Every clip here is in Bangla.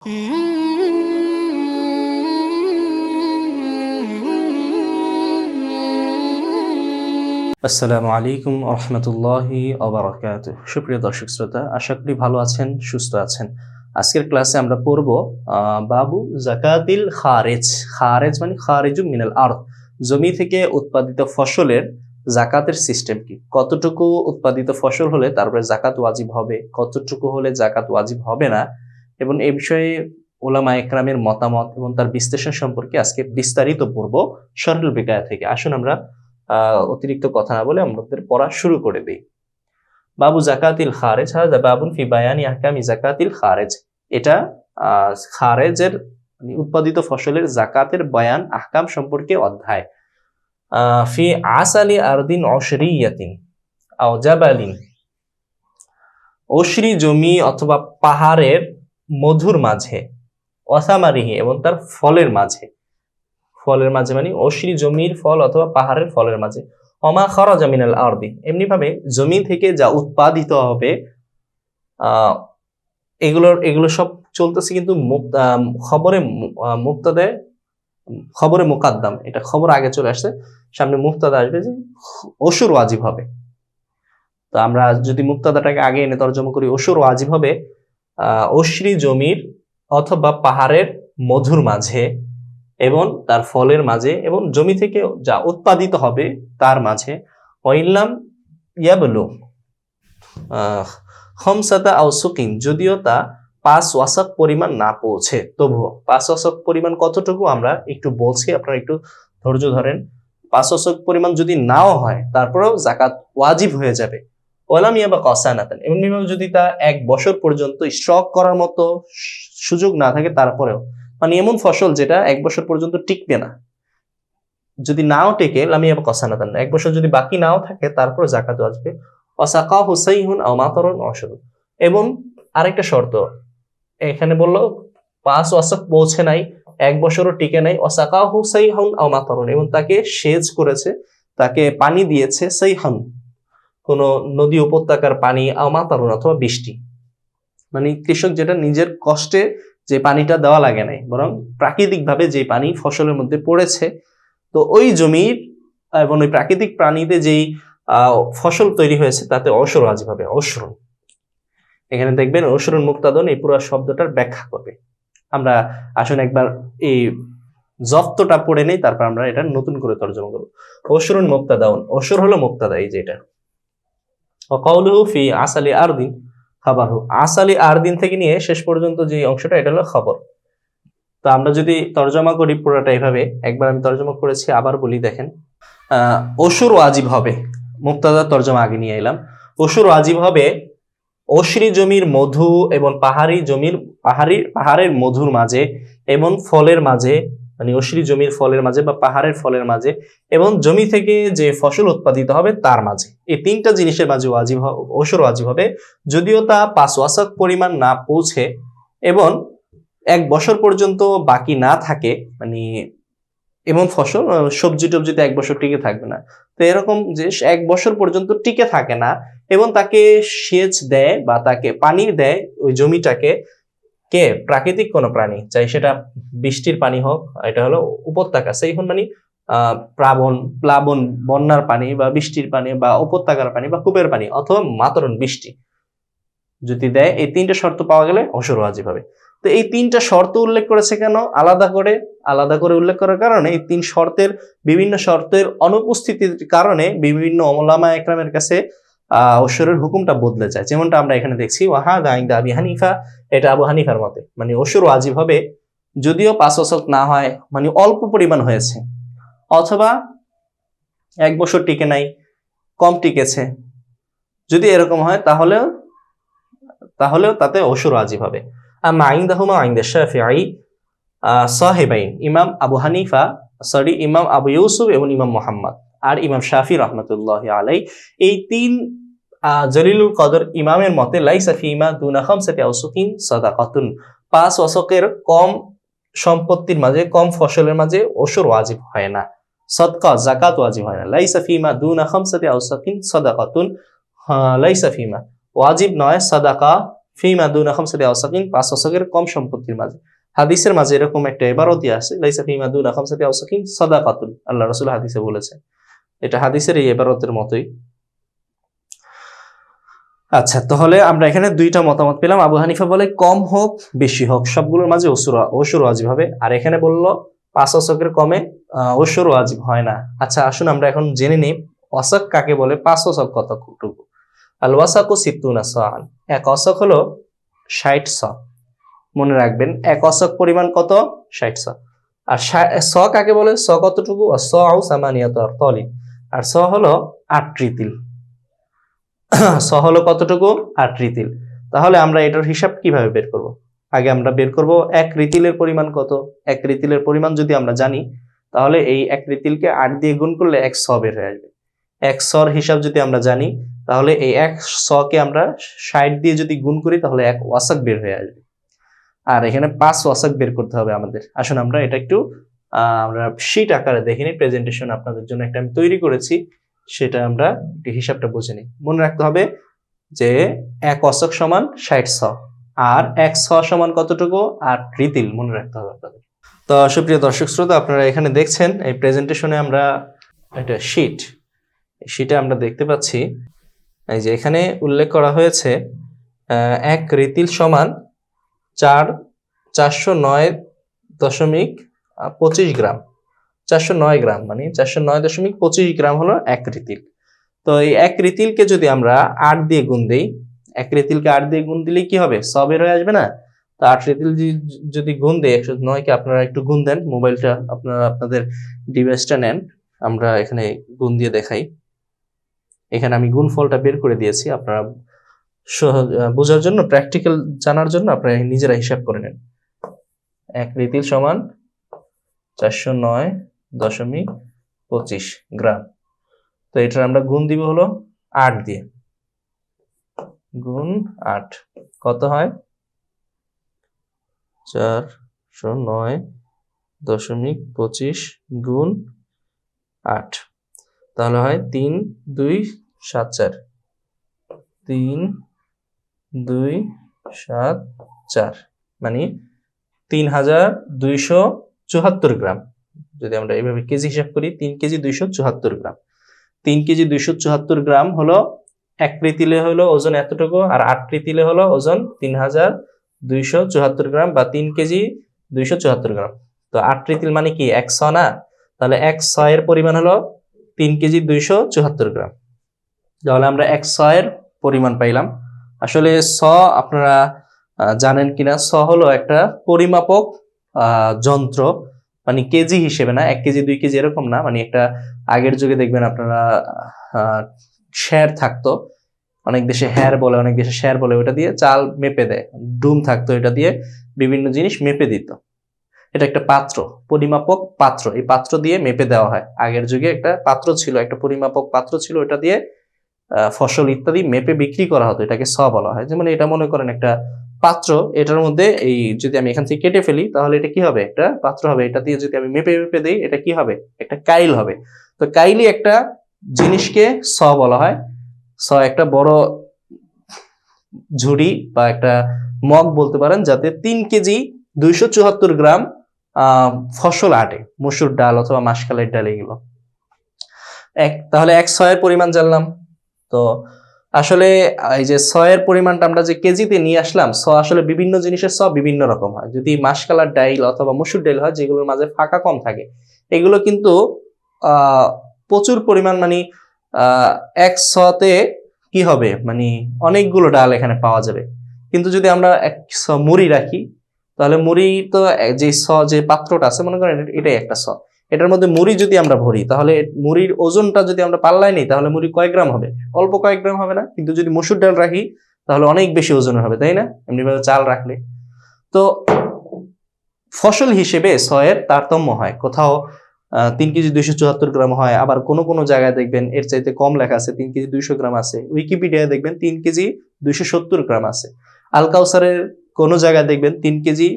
আসসালামু আলাইকুম রহমতুল্লাহি ওবারাকাতুহু। সুপ্রিয় দর্শক শ্রোতা, আশা করি ভালো আছেন, সুস্থ আছেন। আজকের ক্লাসে আমরা পড়ব বাবু জাকাতিল খারেজ। খারেজ মানে খারিজু মিনাল আরদ, জমি থেকে উৎপাদিত ফসলের জাকাতের সিস্টেম কি, কতটুকু উৎপাদিত ফসল হলে তারপরে জাকাত ওয়াজিব হবে, কতটুকু হলে জাকাত ওয়াজিব হবে না, এবং এই বিষয়ে উলামা একরামের মতামত এবং তার বিশ্লেষণ সম্পর্কে আজকে বিস্তারিত পড়ব শরহুল বিকায়া থেকে। আসুন আমরা অতিরিক্ত কথা না বলে আমাদের পড়া শুরু করে দিই। বাবু জাকাতিল খারেজ, হাযা বাবুন ফি বায়ানি আহকামি জাকাতিল খারেজ। এটা খারেজের উৎপাদিত ফসলের জাকাতের বয়ান আহকাম সম্পর্কে অধ্যায়। ফি আসালি আরদিন অশরিয়াতিন আও জাবালিন, অশরি জমি অথবা পাহাড়ের মধুর মাঝে, ওয়াসামারিহি এবং তার ফলের মাঝে, ফলের মাঝে মানে অশ্রি জমির ফল অথবা পাহাড়ের ফলের মাঝে, অমা খরাজা মিনাল আরদি, এমনি ভাবে জমি থেকে যা উৎপাদিত হবে এগুলো সব চলতেছে কিন্তু খবরে মুক্তাদে, খবরে মুকাদ্দাম, এটা খবর আগে চলে আসছে, সামনে মুক্তাদা আসবে যে অসুর ওয়াজিব হবে। তো আমরা যদি মুক্তাদাটাকে আগে এনে তর্জমা করি, অসুর ওয়াজিব হবে অশ্রি জমির অথবা পাহাড়ের মধুর মাঝে এবং তার ফলের মাঝে এবং জমি থেকে যা উৎপাদিত হবে তার মাঝে, ওয়াইল্লাম ইয়াবলু খামসাতা আও সুকিন, যদিও তা 5 ওয়াসাক পরিমাণ না পৌঁছে, তবুও 5 ওয়াসাক পরিমাণ কতটুকু আমরা একটু বলছি, আপনারা একটু ধৈর্য ধরেন। 5 ওয়াসাক পরিমাণ যদি নাও হয় তারপরেও জাকাত ওয়াজিব হয়ে যাবে। ওয়ালাম ইয়াবা কাসানাতান, এমনি ভাবে যদি তা 1 বছর পর্যন্ত স্টক করার মতো সুযোগ না থাকে, তারপরেও মানে এমন ফসল যেটা 1 বছর পর্যন্ত টিকবে না, যদি নাও টেকে লামিয়া কসানাতান, 1 বছর যদি বাকি নাও থাকে তারপর জাকাত আসবে। ওয়াসাকাহু সাইহুন আও মাতারুন অশরু, এবং আরেকটা শর্ত এখানে বললো 5 ওয়াসাক পৌঁছে নাই, 1 বছরও টিকে নাই, ওয়াসাকাহু সাইহুন আও মাতারুন, এবং তাকে সেচ করেছে, তাকে পানি দিয়েছে, সাইহুন কোন নদী উপত্যকার পানি, আও মাতারুন অথবা বৃষ্টি, মানে কৃষক যেটা নিজের কষ্টে যে পানিটা দেওয়া লাগে নাই, বরং প্রাকৃতিক ভাবে যে পানি ফসলের মধ্যে পড়েছে, তো ওই জমির এবং ওই প্রাকৃতিক প্রাণীতে যেই ফসল তৈরি হয়েছে তাতে অসর ওয়াজিব হবে। অসরুন, এখানে দেখবেন অসরুন মুক্তাদন এই পুরো শব্দটার ব্যাখ্যা করবে। আমরা আসুন একবার এই জফতটা পড়ে নেই, তারপর আমরা এটা নতুন করে তর্জমা করব। অসরুন মুক্তাদাউন, অসর হলো মুক্তাদা, এই যেটা। ওয়াকাউলুহু ফি আসালি আরদিন খাবারহু, আসালি আরদিন থেকে নিয়ে শেষ পর্যন্ত যে অংশটা এটা হলো খবর। তো আমরা যদি তর্জমা করি পুরোটা এইভাবে, একবার আমি তর্জমা করেছি, আবার বলি দেখেন। অসুর ওয়াজিব হবে, মুক্তাদা তর্জমা আগে নিয়ে এলাম। অসুর ওয়াজিব হবে অশ্রি জমির মধু এবং পাহাড়ের মধুর মাঝে এবং ফলের মাঝে, মানে অশ্রি জমির ফলের মাঝে বা পাহাড়ের ফলের মাঝে এবং জমি থেকে যে ফসল উৎপাদিত হবে তার মাঝে, এই 3টা জিনিসের মাঝে অসুর ওয়াজিব হবে, যদিও তা 5 ওয়াসাক পরিমাণ না পৌঁছে এবং 1 বছর পর্যন্ত বাকি না থাকে, মানে এমন ফসল সবজি টবজিতে 1 বছর টিকে থাকবে না, তো এরকম যে 1 বছর পর্যন্ত টিকে থাকে না এবং তাকে সেচ দেয় বা তাকে পানি দেয় ওই জমিটাকে কে, প্রাকৃতিক কোনো প্রাণী, চাই সেটা বৃষ্টির পানি হোক, এটা হলো উপত্যকা, সেই মানে প্লাবন বন্যার পানি বা বৃষ্টির পানি বা উপত্যকার পানি বা কূপের পানি অথবা মাতরণ বৃষ্টি যদি দেয়, এই 3টা শর্ত পাওয়া গেলে অসর ওয়াজিব হবে। তো এই 3টা শর্ত উল্লেখ করেছে কেন, আলাদা করে উল্লেখ করার কারণে এই 3 শর্তের, বিভিন্ন শর্তের অনুপস্থিতির কারণে বিভিন্ন উলামা একরামের কাছে অসরের হুকুমটা বদলে যায়। যেমনটা আমরা এখানে দেখছি, ওয়াহাদা ইনদা আবি হানিফা, এটা আবু হানিফার মতে, মানে অসর ওয়াজিব হবে যদিও 5 ওয়াসাক না হয়, মানে অল্প পরিমাণ হয়েছে, অথবা 1 বছর টিকে নাই, কম টিকেছে, যদি এরকম হয় তাহলেও তাতে অসর ওয়াজিব হবে। আম্মা ইনদাহুমা ইনদা শাফিঈ সাহিবাইন, ইমাম আবু হানিফা, ইমাম আবু ইউসুফ এবং ইমাম মুহাম্মদ আর ইমাম শাফি রাহমাতুল্লাহি আলাইহি, এই 3 জলিলুল কদর ইমামের মতে লাইসা ফিমা দুনা খামসাতি আওসুকিন সাদাকাতুন, 5 ওয়াসাকের কম সম্পত্তির মাঝে, কম ফসলের মাঝে অসর ওয়াজিব হয় না, সদকা যাকাত ওয়াজিব হয় না। লাইসা ফিমা দুনা খামসাতি আওসুকিন সাদাকাতুন, লাইসা ফিমা ওয়াজিব নয় সাদাকা ফিমা দুনা খামসাতি আওসাকিন 5 ওয়াসাকের কম সম্পত্তির মাঝে। হাদিসের মাঝে এরকম একটা ইবারতই আছে, লাইসা ফিমা দুনা খামসাতি আওসাকিন সাদাকাতুন, আল্লাহ রাসূল হাদিসে বলেছেন। এটা হাদিসের এই ইবারতের মতোই। আচ্ছা, তাহলে আমরা এখানে দুইটা মতামত পেলাম। আবু হানিফা বলে কম হোক বেশি হোক সবগুলোর মাঝে ওসর ওয়াজিব হবে, আর এখানে বললো 5 ওয়াসাকের কমে ওসর ওয়াজিব হয় না। আচ্ছা, আসুন আমরা এখন জেনে নিই ওয়াসাক কাকে বলে, 5 ওয়াসাক কতটুকু। আল ওয়াসাকু সিত্তুনা সাআন, এক ওয়াসাক হলো 60 স। মনে রাখবেন এক ওয়াসাক পরিমাণ কত, 60 স। আর স কাকে বলে, স কতটুকু, স-উ সামানিয়াতু আরতালিন, আর স হলো 8 রিতিল। স হলো কতটুকু, 8 রিতিল। তাহলে আমরা এটার হিসাব কিভাবে বের করব? আগে আমরা বের করব 1 রিতিলের পরিমাণ কত। 1 রিতিলের পরিমাণ যদি আমরা জানি, তাহলে এই 1 রিতিলকে 8 দিয়ে গুণ করলে 1 স বের হয়ে আসবে। 1 সর হিসাব যদি আমরা জানি, তাহলে এই 1 স-কে আমরা 60 দিয়ে যদি গুণ করি, তাহলে 1 ওয়াসাক বের হয়ে আসবে। আর এখানে 5 ওয়াসাক বের করতে হবে আমাদের। আসুন আমরা এটা একটু আমরা শীট আকারে দেখে নিই। প্রেজেন্টেশন আপনাদের জন্য একটা আমি তৈরি করেছি, সেটা আমরা একটু হিসাবটা বুঝে নিই। মনে রাখতে হবে যে 1 ওয়াসাক সমান 60 স, আর 1 স সমান কতটুকু, 8 রিতিল। মনে রাখতে হবে আপনাদের। তো সুপ্রিয় দর্শক শ্রোতা, আপনারা এখানে দেখছেন এই প্রেজেন্টেশনে আমরা একটা শীটে আমরা দেখতে পাচ্ছি এই যে এখানে উল্লেখ করা হয়েছে 1 রিতিল সমান 409.25 গ্রাম। 409 গ্রাম মানে 409.25 গ্রাম হলো 1 রিতিল। তো এই 1 রিতিলকে যদি আমরা 8 দিয়ে গুণ দেই, 1 রিতিলকে 8 দিয়ে গুণ দিলে কি হবে, স বের হয়ে আসবে না? তো 8 রিতিল যদি গুণ দেই 109 কে, আপনারা একটু গুণ দেন, মোবাইলটা আপনারা আপনাদের ডিভাইসটা নেন, আমরা এখানে গুণ দিয়ে দেখাই। এখানে আমি গুণফলটা বের করে দিয়েছি, আপনারা বোঝার জন্য, প্র্যাকটিক্যাল জানার জন্য আপনারা নিজেরা হিসাব করে নেন। 1 রিতিল সমান 409.25 গ্রাম। তো এটার আমরা গুণ দিব হলো 8 দিয়ে, গুণ 8 কত হয়, 409.25 গুণ 8, তাহলে হয় 3274, 3274 মানে 3274 গ্রাম। যদি আমরা এইভাবে কেজি হিসাব করি, 3 কেজি 274 গ্রাম। 3 কেজি 274 গ্রাম হলো 1 রিতিলে হলো ওজন এতটুকু, আর 8 রিতিলে হলো ওজন 3274 গ্রাম, বা 3 কেজি 274 গ্রাম। তো 8 রিতিল মানে কি 1 স না? তাহলে 1 স এর পরিমাণ হলো 3 কেজি 274 গ্রাম। তাহলে আমরা 1 স এর পরিমাণ পাইলাম। আসলে স আপনারা জানেন কিনা, স হলো একটা পরিমাপক যন্ত্র, মানে কেজি হিসেবে না, 1 কেজি 2 কেজি এরকম না। মানে একটা আগের যুগে দেখবেন আপনারা শের থাকতো, অনেক দেশে হ্যার বলে, অনেক দেশে শের বলে, ওটা দিয়ে চাল মেপে দেয়। ডুম থাকতো, এটা দিয়ে বিভিন্ন জিনিস মেপে দিত। এটা একটা পাত্র, পরিমাপক পাত্র, এই পাত্র দিয়ে মেপে দেওয়া হয়। আগের যুগে একটা পাত্র ছিল, একটা পরিমাপক পাত্র ছিল, ওটা দিয়ে ফসল ইত্যাদি মেপে বিক্রি করা হতো, এটাকে স বলা হয়। যেমন এটা মনে করেন একটা পাত্র, এটার মধ্যে এই যদি আমি এখান থেকে কেটে ফেলি, তাহলে এটা কি হবে, একটা পাত্র হবে। এটা দিয়ে যদি আমি মেপে দেই, এটা কি হবে, একটা কাইল হবে। তো কাইলই একটা জিনিসকে স বলা হয়। স একটা বড় ঝুড়ি বা একটা মগ বলতে পারেন, যাতে 3 কেজি 274 গ্রাম ফসল আটে, মসুর ডাল অথবা মাসকালের ডাল, এগুলো। তাহলে 1 স এর পরিমাণ জানলাম। তো আসলে এই যে স এর পরিমাণটা আমরা যে কেজিতে নিয়ে আসলাম, স আসলে বিভিন্ন জিনিসের স বিভিন্ন রকম হয়। যদি মাসকালার ডাইল অথবা মসুর ডাল হয়, যেগুলোর মাঝে ফাঁকা কম থাকে, এগুলো কিন্তু প্রচুর পরিমাণ, মানে 1 সতে কি হবে, মানে অনেকগুলো ডাল এখানে পাওয়া যাবে। কিন্তু যদি আমরা 1 স মুড়ি রাখি, তাহলে মুড়ি তো যে স যে পাত্রটা আছে, মনে করেন এটাই একটা স, এটার মধ্যে মুড়ি যদি আমরা ভরি, তাহলে মুড়ির ওজনটা যদি আমরা পাল্লায় নিই, তাহলে মুড়ি কয়েক গ্রাম হবে, অল্প কয়েক গ্রাম হবে না? কিন্তু যদি মসুর ডাল রাখি, তাহলে অনেক বেশি ওজনের হবে, তাই না? এমনিভাবে চাল রাখলে। তো ফসল হিসেবে স এর তারতম্য হয়, কোথাও 3 কেজি 274 গ্রাম হয়, আবার কোনো জায়গায় দেখবেন এর চাইতে কম লেখা আছে, 3 কেজি 200 গ্রাম আছে। উইকিপিডিয়ায় দেখবেন 3 কেজি 270 গ্রাম আছে। আল কাউসারের কোনো জায়গায় দেখবেন 3 কেজি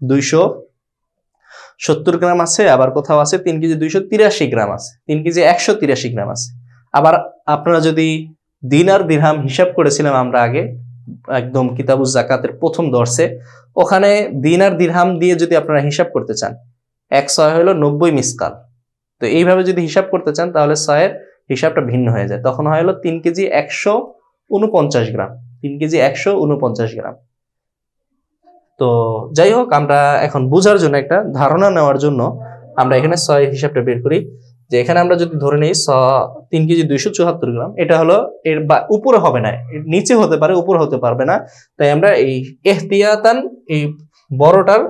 270 গ্রাম আছে, আবার কোথাও আছে 3 কেজি 283 গ্রাম আছে, 3 কেজি 183 গ্রাম আছে। আবার আপনারা যদি দিনার দিরহাম হিসাব করেছিলাম আমরা আগে, একদম কিতাবুজ জাকাতের প্রথম দর্শে, ওখানে দিনার দিরহাম দিয়ে যদি আপনারা হিসাব করতে চান, 1 হলো 90 মিসকাল। তো এইভাবে যদি হিসাব করতে চান তাহলে 6-এর হিসাবটা ভিন্ন হয়ে যায়, তখন হয় হলো 3 কেজি 149 গ্রাম, 3 কেজি 149 গ্রাম। তো যাই হোক, আমরা এখন বোঝার জন্য, একটা ধারণা নেওয়ার জন্য আমরা এখানে 6 হিসাবটা বের করি, যে এখানে আমরা যদি ধরে নিই 3 কেজি 274 গ্রাম, এটা হলো এর উপরে হবে না, নিচে হতে পারে, উপরে হতে পারবে না, তাই আমরা এই এহতিয়াতান এই বড়টার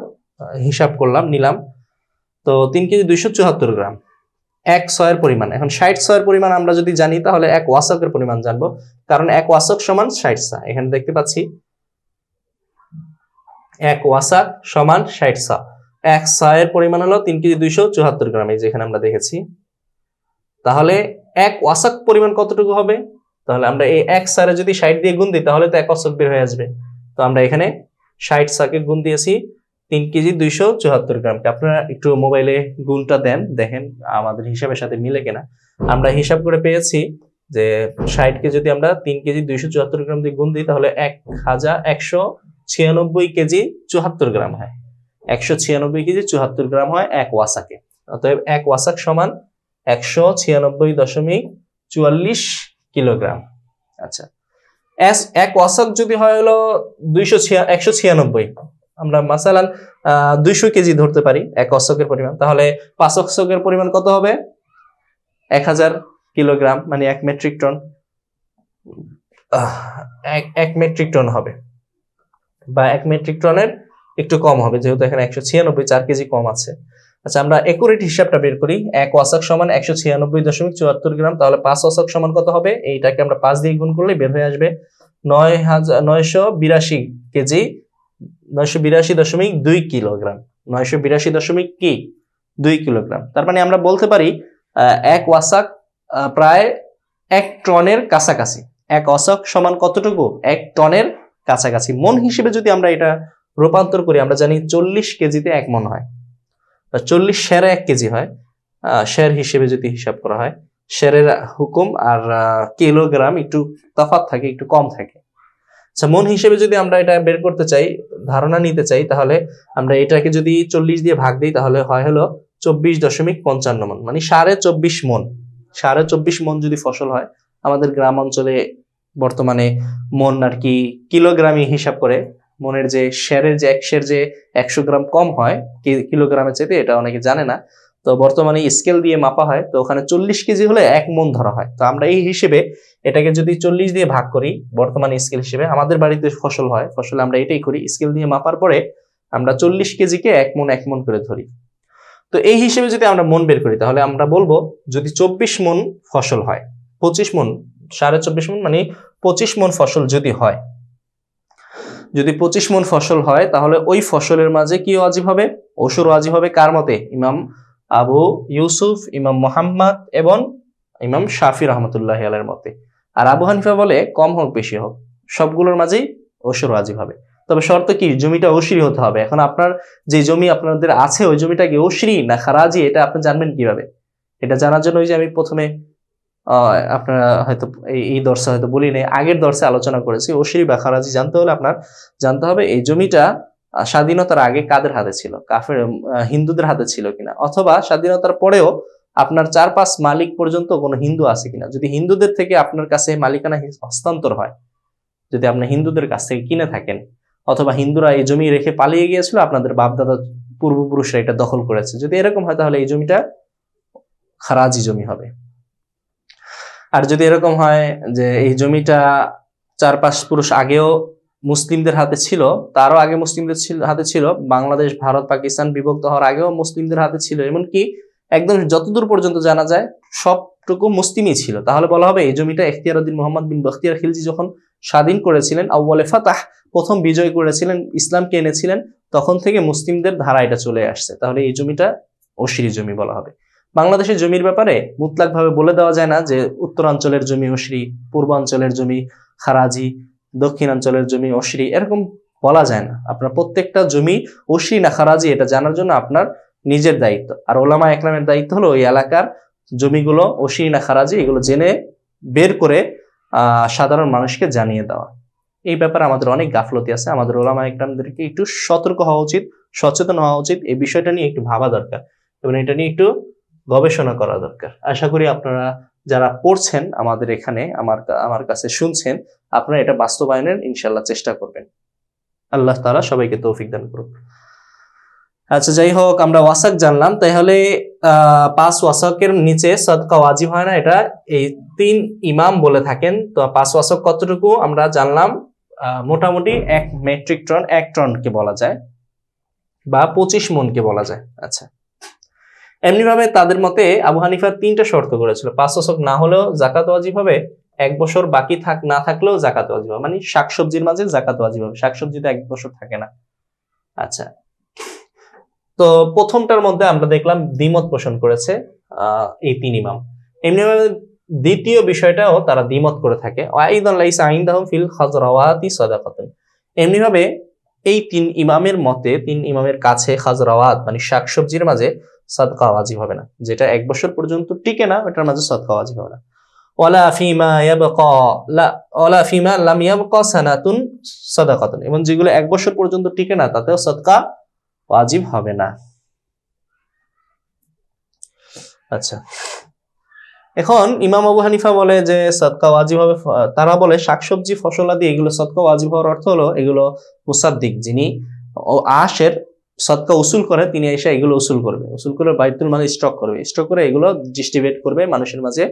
হিসাব করলাম, নিলাম। তো 3 কেজি 274 গ্রাম 1 পরিমাণ। এখন 60 পরিমাণ আমরা যদি জানি তাহলে 1 ওয়াসাকের পরিমাণ জানবো, কারণ 1 ওয়াসাক সমান 60 সা। এখানে দেখতে পাচ্ছি 1 ওয়াসাক সমান 60 সা। 1 সা-এর পরিমাণ হলো 3 কেজি 274 গ্রাম, এই যেখানে আমরা দেখেছি। তাহলে 1 ওয়াসাক পরিমাণ কতটুকু হবে? তাহলে আমরা এই 1 সা-রে যদি 60 দিয়ে গুণ দিই তাহলে তো 1 ওয়াসাক বের হয়ে আসবে। তো আমরা এখানে 60 সা-কে গুণ দিয়েছি 3 কেজি 274 গ্রামকে। আপনারা একটু মোবাইলে গুণটা দেন, দেখেন আমাদের হিসাবের সাথে মিলে কিনা। আমরা হিসাব করে পেয়েছি যে 60-কে যদি আমরা 3 কেজি 274 গ্রাম দিয়ে গুণ দিই তাহলে 196 কেজি 74 গ্রাম হয়। 196 কেজি 74 গ্রাম হয় 1 ওয়াসাকে। অতএব 1 ওয়াসাক সমান 196.44 কিলোগ্রাম। আচ্ছা, 1 ওয়াসাক যদি হয় হলো 196, আমরা মাসালান 200 কেজি ধরতে পারি 1 ওয়াসাকের পরিমাণ, তাহলে 5 ওয়াসাকের পরিমাণ কত হবে? 1000 কিলোগ্রাম, মানে 1 মেট্রিক টন। 1 মেট্রিক টন হবে, বা 1 মেট্রিক টনের একটু কম হবে, যেহেতু এখানে 196, 4 কেজি কম আছে। আচ্ছা, আমরা একুরেট হিসাবটা বের করি। 1 ওয়াসাক সমান 196.74 গ্রাম, তাহলে 5 ওয়াসাক সমান কত হবে? এইটাকে আমরা 5 দিয়ে গুণ করলে বের হয়ে আসবে 982 কেজি 982.2 কিলোগ্রাম। 982.2 কিলোগ্রাম। তার মানে আমরা বলতে পারি 1 ওয়াসাক প্রায় 1 টনের কাছাকাছি। 1 ওয়াসাক সমান কতটুকু? 1 টনের কাছাকাছি। মন হিসেবে যদি আমরা এটা রূপান্তর করি, আমরা জানি 40 কেজিতে 1 মন হয়, 40 শেরে 1 কেজি হয়। শের হিসেবে যদি হিসাব করা হয়, শেরের হুকুম আর কিলোগ্রাম একটু তফাৎ থাকে, একটু কম থাকে। আচ্ছা, মন হিসেবে যদি আমরা এটা বের করতে চাই, ধারণা নিতে চাই, তাহলে আমরা এটাকে যদি 40 দিয়ে ভাগ দিই তাহলে হয় হলো 24.55 মন, মানে 24.5 মন। 24.5 মন যদি ফসল হয় আমাদের গ্রাম অঞ্চলে বর্তমানে, মন আর কি কিলোগ্রামে হিসাব করে, মনের যে শেরের যে 1 শের যে 100 গ্রাম কম হয় কিলোগ্রামের চাইতে, এটা অনেকে জানে না। তো বর্তমানে স্কেল দিয়ে মাপা হয়, তো ওখানে 40 কেজি হলে 1 মন ধরা হয়। তো আমরা এই হিসেবে এটাকে যদি 40 দিয়ে ভাগ করি, বর্তমানে স্কেল হিসেবে আমাদের বাড়িতে ফসল হয়, ফসলে আমরা এটাই করি, স্কেল দিয়ে মাপার পরে আমরা 40 কেজিকে 1 মন করে ধরি। তো এই হিসেবে যদি আমরা মন বের করি তাহলে আমরা বলবো যদি 24 মন ফসল হয়, 25 মন, 24.5 মন মানে 25 মন ফসল যদি হয়, যদি 25 মন ফসল হয় তাহলে ওই ফসলের মাঝে কি ওয়াজিব হবে? ওশর ওয়াজিব হবে। কার মতে? ইমাম আবু ইউসুফ, ইমাম মুহাম্মদ এবং ইমাম শাফি রহমতুল্লাহ আলাইহির মতে। আর আবু হানিফা বলে কম হোক বেশি হোক সবগুলোর মাঝেই ওশর ওয়াজিব হবে। তবে শর্ত কি? জমিটা ওশরি হতে হবে। এখন আপনার যে জমি আপনাদের আছে ওই জমিটা কি ওশরি না খারাজি, এটা আপনি জানবেন কিভাবে? এটা জানার জন্য ওই যে আমি প্রথমে আপনারা হয়তো এই দর্শে হয়তো বলি নাই, আগের দর্শে আলোচনা করেছি, ওশরি বা খারাজি জানতে হলে আপনার জানতে হবে এই জমিটা স্বাধীনতার আগে কাদের হাতে ছিল, কাফের হিন্দুদের হাতে ছিল কিনা, অথবা স্বাধীনতার পরেও আপনার 4-5 মালিক পর্যন্ত কোনো হিন্দু আছে কিনা। যদি হিন্দুদের থেকে আপনার কাছে মালিকানা হস্তান্তর হয়, যদি আপনি হিন্দুদের কাছ থেকে কিনে থাকেন, অথবা হিন্দুরা এই জমি রেখে পালিয়ে গিয়েছিল, আপনাদের বাপদাদা পূর্বপুরুষরা এটা দখল করেছে, যদি এরকম হয় তাহলে এই জমিটা খারাজি জমি হবে। আর যদি এরকম হয় যে এই জমিটা 4-5 পুরুষ আগেও মুসলিমদের হাতে ছিল, তারও আগে মুসলিমদের হাতে ছিল, বাংলাদেশ, ভারত, পাকিস্তান বিভক্ত হওয়ার আগেও মুসলিমদের হাতে ছিল, এমনকি একদম যতদূর পর্যন্ত জানা যায় সবটুকু মুসলিমই ছিল, তাহলে বলা হবে এই জমিটা ইখতিয়ারউদ্দিন মুহাম্মদ বিন বখতিয়ার খিলজি যখন স্বাধীন করেছিলেন, আউয়ালে ফাতাহ, প্রথম বিজয় করেছিলেন, ইসলামকে এনেছিলেন, তখন থেকে মুসলিমদের ধারা এটা চলে আসছে, তাহলে এই জমিটা ওশরি জমি বলা হবে। বাংলাদেশের জমির ব্যাপারে মুতলাক ভাবে বলে দেওয়া যায় না যে উত্তরাঞ্চলের জমি ওশরি, পূর্বাঞ্চলের জমি খারাজি, দক্ষিণাঞ্চলের জমি ওশরি, এরকম বলা যায় না। আপনার প্রত্যেকটা জমি ওশরি না খারাজি এটা জানার জন্য আপনার নিজের দায়িত্ব, আর ওলামা একরামের দায়িত্ব হলো ওই এলাকার জমিগুলো ওশরি না খারাজি এগুলো জেনে বের করে সাধারণ মানুষকে জানিয়ে দেওয়া। এই ব্যাপারে আমাদের অনেক গাফলতি আছে। আমাদের ওলামা ইকরামদেরকে একটু সতর্ক হওয়া উচিত, সচেতন হওয়া উচিত, এই বিষয়টা নিয়ে একটু ভাবা দরকার এবং এটা নিয়ে একটু গবেষণা করা দরকার। আশা করি আপনারা যারা পড়ছেন আমাদের এখানে, আমার কাছে শুনছেন, আপনারা এটা বাস্তবায়নের ইনশাল্লাহ চেষ্টা করবেন। আল্লাহ তাআলা সবাইকে তৌফিক দান করুন। আচ্ছা, যাই হোক, আমরা ওয়াসাক জানলাম। তাহলে 5 ওয়াসাকের নিচে সদকা ওয়াজিব হয় না, এটা এই 3 ইমাম বলে থাকেন। তো 5 ওয়াসাক কতটুকু আমরা জানলাম, মোটামুটি 1 মেট্রিক টন, 1 টনকে বলা যায় বা 25 মনকে বলা যায়। আচ্ছা, এমনি ভাবে তাদের মতে আবু হানিফার 3টা শর্ত করেছিল। 5 ওয়াসাক না হলেও যাকাত ওয়াজিব হবে, 1 বছর বাকি না থাকলেও যাকাত ওয়াজিব হবে, মানে শাকসবজির মাঝে যাকাত ওয়াজিব হবে। শাকসবজিতে 1 বছর থাকে না। আচ্ছা, তো প্রথমটার মধ্যে আমরা দেখলাম দ্বিমত পোষণ করেছে এই 3 ইমাম। এমনিভাবে দ্বিতীয় বিষয়টাও তারা দ্বিমত করে থাকে, আইদান লাইসা ইনদাহুম ফিল খাজরাওয়াতি সাদাকাতুন। এমনিভাবে এই 3 ইমামের মতে, 3 ইমামের কাছে খাজরাওয়াত মানে শাকসবজির মাঝে সাদকা ওয়াজিব হবে না। যেটা 1 বছর পর্যন্ত টিকে না, ওটার মাঝে সাদকা ওয়াজিব হবে না। ওয়ালা ফিমা ইয়াবকা ওয়ালা ফিমা লাম ইয়াবকা সানাতুন সাদাকাতুন, এবং যেগুলো 1 বছর পর্যন্ত টিকে না তাতেও সাদকা ওয়াজিব হবে না। আচ্ছা, এখন ইমাম আবু হানিফা বলে যে সদকা ওয়াজিব হবে। তারা বলে শাকসবজি ফসলাদি এগুলো সদকা ওয়াজিব হওয়ার অর্থ হলো এগুলো মুসাদ্দিক, যিনি আশের সদকা উসুল করে, তিনি এসে এগুলো উসুল করবে, উসুল করে বাইতুল মালে স্টক করবে, স্টক করে এগুলো ডিস্ট্রিবিউট করবে, মানুষের মাঝে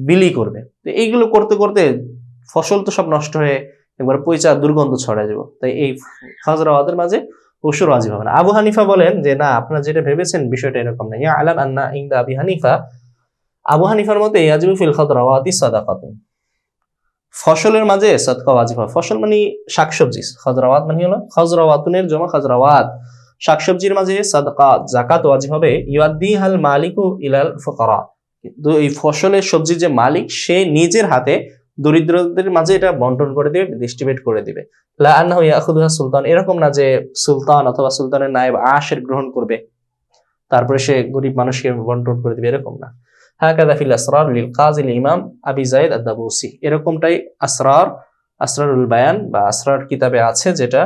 বিলি করবে। তো এইগুলো করতে করতে ফসল তো সব নষ্ট হয়ে একবার পয়সা দুর্গন্ধ ছড়ায় যাব, তাই এই খাজরাওয়াতের মাঝে ওসুর ওয়াজিব হবে না। আবু হানিফা বলেন যে না, আপনারা যেটা ভেবেছেন বিষয়টা এরকম না। ইয়া আলাম আন্না ইনদা আবি হানিফা, আবু হানিফার মতে ইয়াজিবু ফিল খাজরাওয়াতি সাদাকাতুন, ফসলের মাঝে সাদকা ওয়াজিব হয়। ফসল মানে শাকসবজি, খাজরাওয়াত মানে হলো খাজরাওয়াতুনের জমা খাজরাওয়াত, শাকসবজির মাঝে সাদকা যাকাত ওয়াজিব হবে। ইউআদ্দিহাল মালিকু ইলাল ফুকারা, কিন্তু এই ফসলের সবজির যে মালিক সে নিজের হাতে দরিদ্রদের মাঝে এটা বন্টন করে দিবে, ডিস্ট্রিবিউট করে দিবে। লা আন্নাহু ইয়াখুযুহা সুলতান, এরকম না যে সুলতান অথবা সুলতানের নায়েব আশের গ্রহণ করবে তারপরে সে গরিব মানুষকে বন্টন করে দিবে, এরকম না। হাকাযা ফিল আসরার লিল কাযী ইমাম আবি যায়েদ আদ-দাবুসি, এরকমটাই আসরারুল বায়ান বা আসরার কিতাবে আছে, যেটা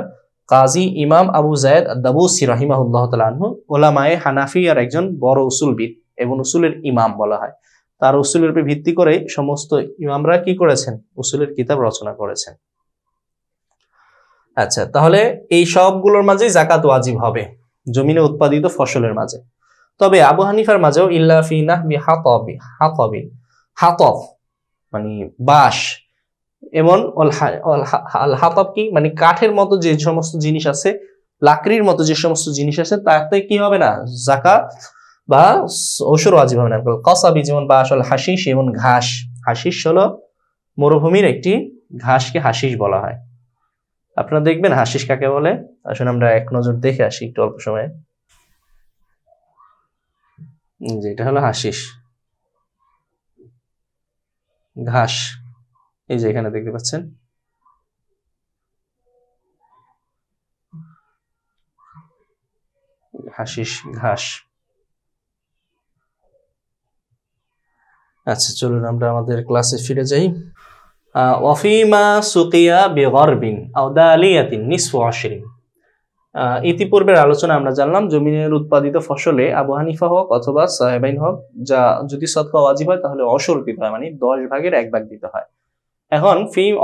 কাজী ইমাম আবু যায়েদ আদ-দাবুসি রাহিমাহুল্লাহ তাআলা আনহু উলামায়ে হানাফিয়ার একজন বড় উসুলবিদ এবং উসুলের ইমাম বলা হয়। তার উসুলের উপর ভিত্তি করে সমস্ত ইমামরা কি করেছেন, উসুলের কিতাব রচনা করেছেন। আচ্ছা, তাহলে এই সবগুলোর মাঝেই যাকাত ওয়াজিব হবে জমিনে উৎপাদিত ফসলের মাঝে। তবে আবু হানিফার মাঝেও ইল্লা ফি নাহবি হাতব মানে বাঁশ, এমন আল হাতব কি মানে কাঠের মতো যে সমস্ত জিনিস আছে, লাকড়ির মতো যে সমস্ত জিনিস আছে, তাতে কি হবে না, যাকাত বা ওসুর ওয়াজিব হবে না। কসাবি যেমন বাঁশ, আল হাশিশ এমন ঘাস, হাশিশ হলো মরুভূমির একটি ঘাসকে হাশিশ বলা হয়। আপনারা দেখবেন হাশিশ কাকে বলে। আসলে আমরা এক নজর দেখে আসি একটু অল্প সময়ে। যেটা হলো হাশিশ ঘাস, এই যে এখানে দেখতে পাচ্ছেন, হাশিশ ঘাস। আচ্ছা, চলুন আমরা আমাদের ক্লাসে ফিরে যাই। ওয়াফিমা সুকিয়া বিগরবিন আও দালিয়াতিন নিসফু আশরিন, ইতিপূর্বের আলোচনা আমরা জানলাম জমিনের উৎপাদিত ফসলে আবু হানিফা হোক অথবা সাহেবাইন হোক, যা যদি সদকা ওয়াজিব হয় তাহলে অশর দিতে হয়, মানে 10 ভাগের 1 ভাগ দিতে হয়। এখন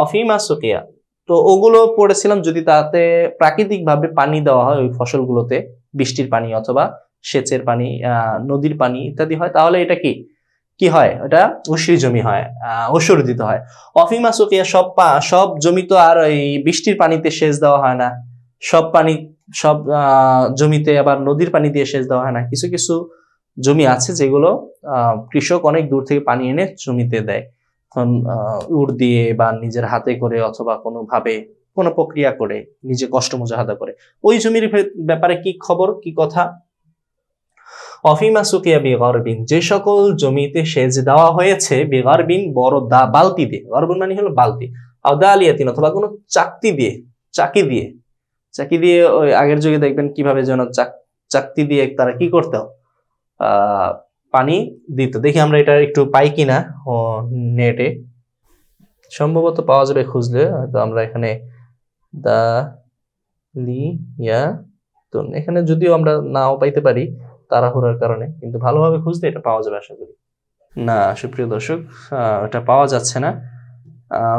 অফিমা সুকিয়া, তো ওগুলো পড়েছিলাম যদি তাতে প্রাকৃতিক ভাবে পানি দেওয়া হয় ওই ফসলগুলোতে, বৃষ্টির পানি অথবা সেচের পানি, নদীর পানি ইত্যাদি হয়, তাহলে এটা কি হয়, ওটা উশরি জমি হয়, অসুর দিতে হয়। অফিমা সুকিয়া, সব জমি তো আর এই বৃষ্টির পানিতে সেচ দেওয়া হয় না, সব জমিতে আবার নদীর পানি দিয়ে সেচ দেওয়া হয় না। কিছু কিছু জমি আছে যেগুলো কৃষক অনেক দূর থেকে পানি এনে জমিতে দেয়, উড় দিয়ে বা নিজের হাতে করে অথবা কোনোভাবে কোনো প্রক্রিয়া করে নিজে কষ্ট মুজাহাদা করে। ওই জমির ব্যাপারে কি খবর, কি কথা? অফিমা সুকিয়া বিগরবিন, যে সকল জমিতে সেচ দেওয়া হয়েছে বিগরবিন বড় বালতি দিয়ে, গরবিন মানে হলো বালতি, আলিয়াতিন অথবা কোনো চাকি দিয়ে ওই আগের যুগে দেখবেন কিভাবে যেন চাকতি দিয়ে তারা কি করতো, পানি দিত। দেখি আমরা এটা একটু পাই কিনা নেটে, সম্ভবত পাওয়া যাবে খুঁজলে, হয়তো আমরা এখানে দালিয়াতুন, এখানে যদিও আমরা নাও পাইতে পারি তাড়াহুড়ার কারণে, কিন্তু ভালোভাবে খুঁজলে এটা পাওয়া যাবে আশা করি। না সুপ্রিয় দর্শক, এটা পাওয়া যাচ্ছে না।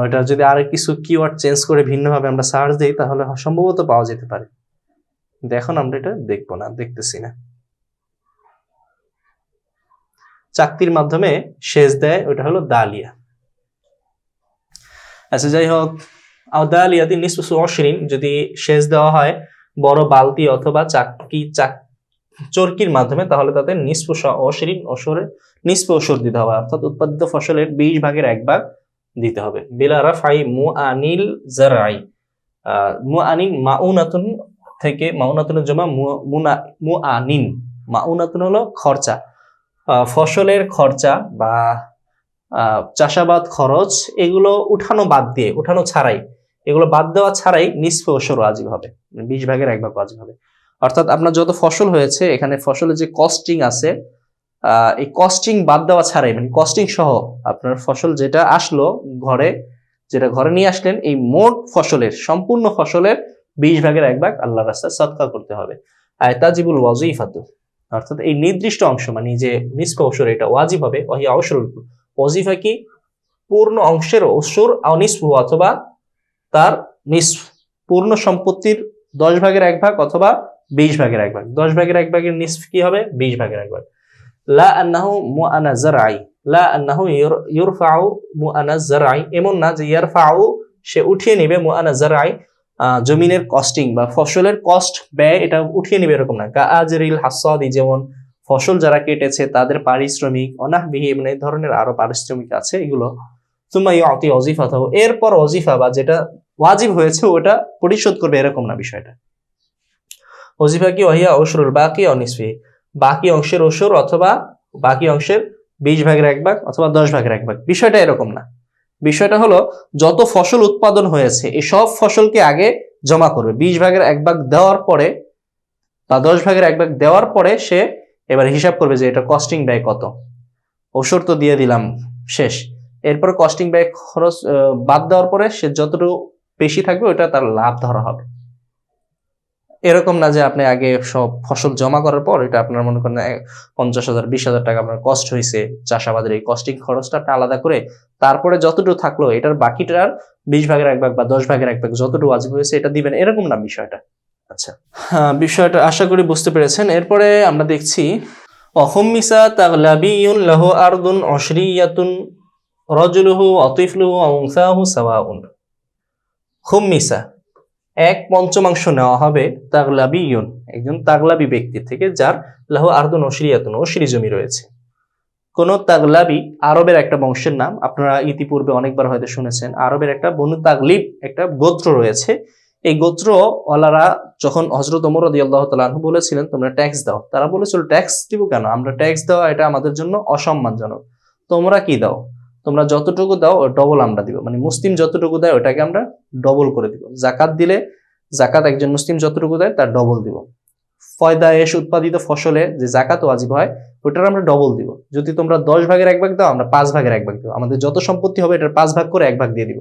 ওটা যদি আর কিছু কিওয়ার্ড চেঞ্জ করে ভিন্নভাবে আমরা সার্চ দিই তাহলে সম্ভবত পাওয়া যেতে পারে, কিন্তু এখন আমরা এটা দেখবো না, দেখতেছি না। চাকতির মাধ্যমে সেচ দেয়, ওটা হলো দালিয়া। আচ্ছা যাই হোক, দালিয়াতি নিসফু অশরিন, যদি সেচ দেওয়া হয় বড় বালতি অথবা চরকির মাধ্যমে তাহলে তাতে নিসফু অশরিন, নিসফু অসর দিতে হবে, অর্থাৎ উৎপাদিত ফসলের 20/1 দিতে হবে। বিলা রাফাই মুআনিল জারআই, মুআনিন মাউনাতুন থেকে, মাউনাতুনের জমা মুআনিন, মাউনাতুন হলো খরচা, ফসলের খরচা বা চাষাবাদ খরচ, এগুলো উঠানো ছাড়াই, এগুলো বাদ দেওয়া ছাড়াই নিসফে ওশর ওয়াজিব হবে, 20/1 ওয়াজিব হবে। অর্থাৎ আপনার যত ফসল হয়েছে, এখানে ফসলের যে কস্টিং আছে, এই কস্টিং বাদ দেওয়া ছাড়াই, মানে কস্টিং সহ আপনার ফসল যেটা আসলো ঘরে, যেটা ঘরে নিয়ে আসলেন, এই মোট ফসলের, সম্পূর্ণ ফসলের 20/1 আল্লাহর রাস্তায় সদকা করতে হবে। তাজিবুল ওয়াজিফাতু, অর্থাৎ এই নির্দিষ্ট অংশ, মানে যে নিসফে ওশর, এটা ওয়াজিব হবে। ওয়াহিয়া ওশরুল, ওয়াজিফা কি? পূর্ণ অংশের ওশর, নিসফু অথবা তার নিসফ, পূর্ণ সম্পত্তির 10/1 অথবা 20/1। 10/1 নিসফ কি হবে? 20/1। লা আন্নাহু মুআনা জারআই, লা আন্নাহু ইরফাউ মুআনা জারআই, এমন না যে ইয়ারফাউ সে উঠিয়ে নেবে, মুআনা জারআই জমিনের কস্টিং বা ফসলের কস্ট ব্যয় এটা উঠিয়ে নেবে, এরকম না। কা আজরিল হাসাদি, যেমন ফসল যারা কেটেছে তাদের পারিশ্রমিক, অনাহবিহি, মানে এই ধরনের আরো পারিশ্রমিক আছে এগুলো। সুম্মা ইউতি ওয়াজিফাতাহু, এরপর ওয়াজিফা বা যেটা ওয়াজিব হয়েছে ওটা পরিশোধ করবে, এরকম না বিষয়টা। ওয়াজিফা কি? ওয়াহিয়া ওশরুল বাকি আও নিসফি, বাকি অংশের ওশর অথবা বাকি অংশের 20/1 অথবা 10/1। বিষয়টা এরকম না, বিষয়টা হলো যত ফসল উৎপাদন হয়েছে এই সব ফসলকে আগে জমা করবে, 20/1 দেওয়ার পরে বা 10/1 দেওয়ার পরে সে এবার হিসাব করবে যে এটা কস্টিং ব্যয় কত, ওশর তো দিয়ে দিলাম শেষ, এরপর কস্টিং ব্যয় খরচ বাদ দেওয়ার পরে সে যতটুকু বেশি থাকবে ওটা তার লাভ ধরা হবে। এরকম না যে আপনি আগে সব ফসল জমা করার পর এটা আপনার মনে করেন 50,000 20,000 টাকা আপনার কস্ট হয়েছে চাষাবাদের, এই কস্টিং খরচটা আলাদা করে তারপরে যতটুকু থাকলো এটার বাকিটার 20/1 বা 10/1 যতটুকু ওয়াজিব হয়েছে এটা দিবেন, এরকম না বিষয়টা। আচ্ছা, বিষয়টা আশা করি বুঝতে পেরেছেন। এরপরে আমরা দেখছি অহুম্মিসা তাগলাবিয়ুন লাহু আরদুন অশরিয়াতুন রাজুলুহু ওয়া তিফলুহু ওয়া উনসাহু সাওয়াউন। হুম্মিসা, 1/5 নেওয়া হবে, তাগলাবিয়ুন, একজন তাগলাবি ব্যক্তির থেকে যার লাহু আরদুন অশরিয়াতুন, অশরি জমি রয়েছে। কোন তাগলাবি আরবের একটা বংশের নাম, আপনারা ইতিপূর্বে অনেকবার হয়তো শুনেছেন। আরবের একটা বনু তাগলিব একটা গোত্র রয়েছে, এই গোত্র ওয়ালারা যখন হযরত ওমর রাদিয়াল্লাহু তাআলা আনহু বলেছিলেন তোমরা ট্যাক্স দাও, তারা বলেছিল ট্যাক্স দিব কেন, আমরা ট্যাক্স দেওয়া এটা আমাদের জন্য অসম্মানজনক, তোমরা কি দাও, তোমরা যতটুকু দাও ডবল আমরা দিব, মানে মুসলিম যতটুকু দেয় ওটাকে আমরা ডবল করে দিব। জাকাত দিলে জাকাত একজন মুসলিম যতটুকু দেয় তার ডবল দিব। ফয়দায়েশ উৎপাদিত ফসলে যে জাকাত ওয়াজিব হয় ওটার আমরা ডবল দিব। যদি তোমরা 10/1 দাও আমরা 5/1 দিব, আমাদের যত সম্পত্তি হবে এটার 5 ভাগ করে 1 ভাগ দিয়ে দিব।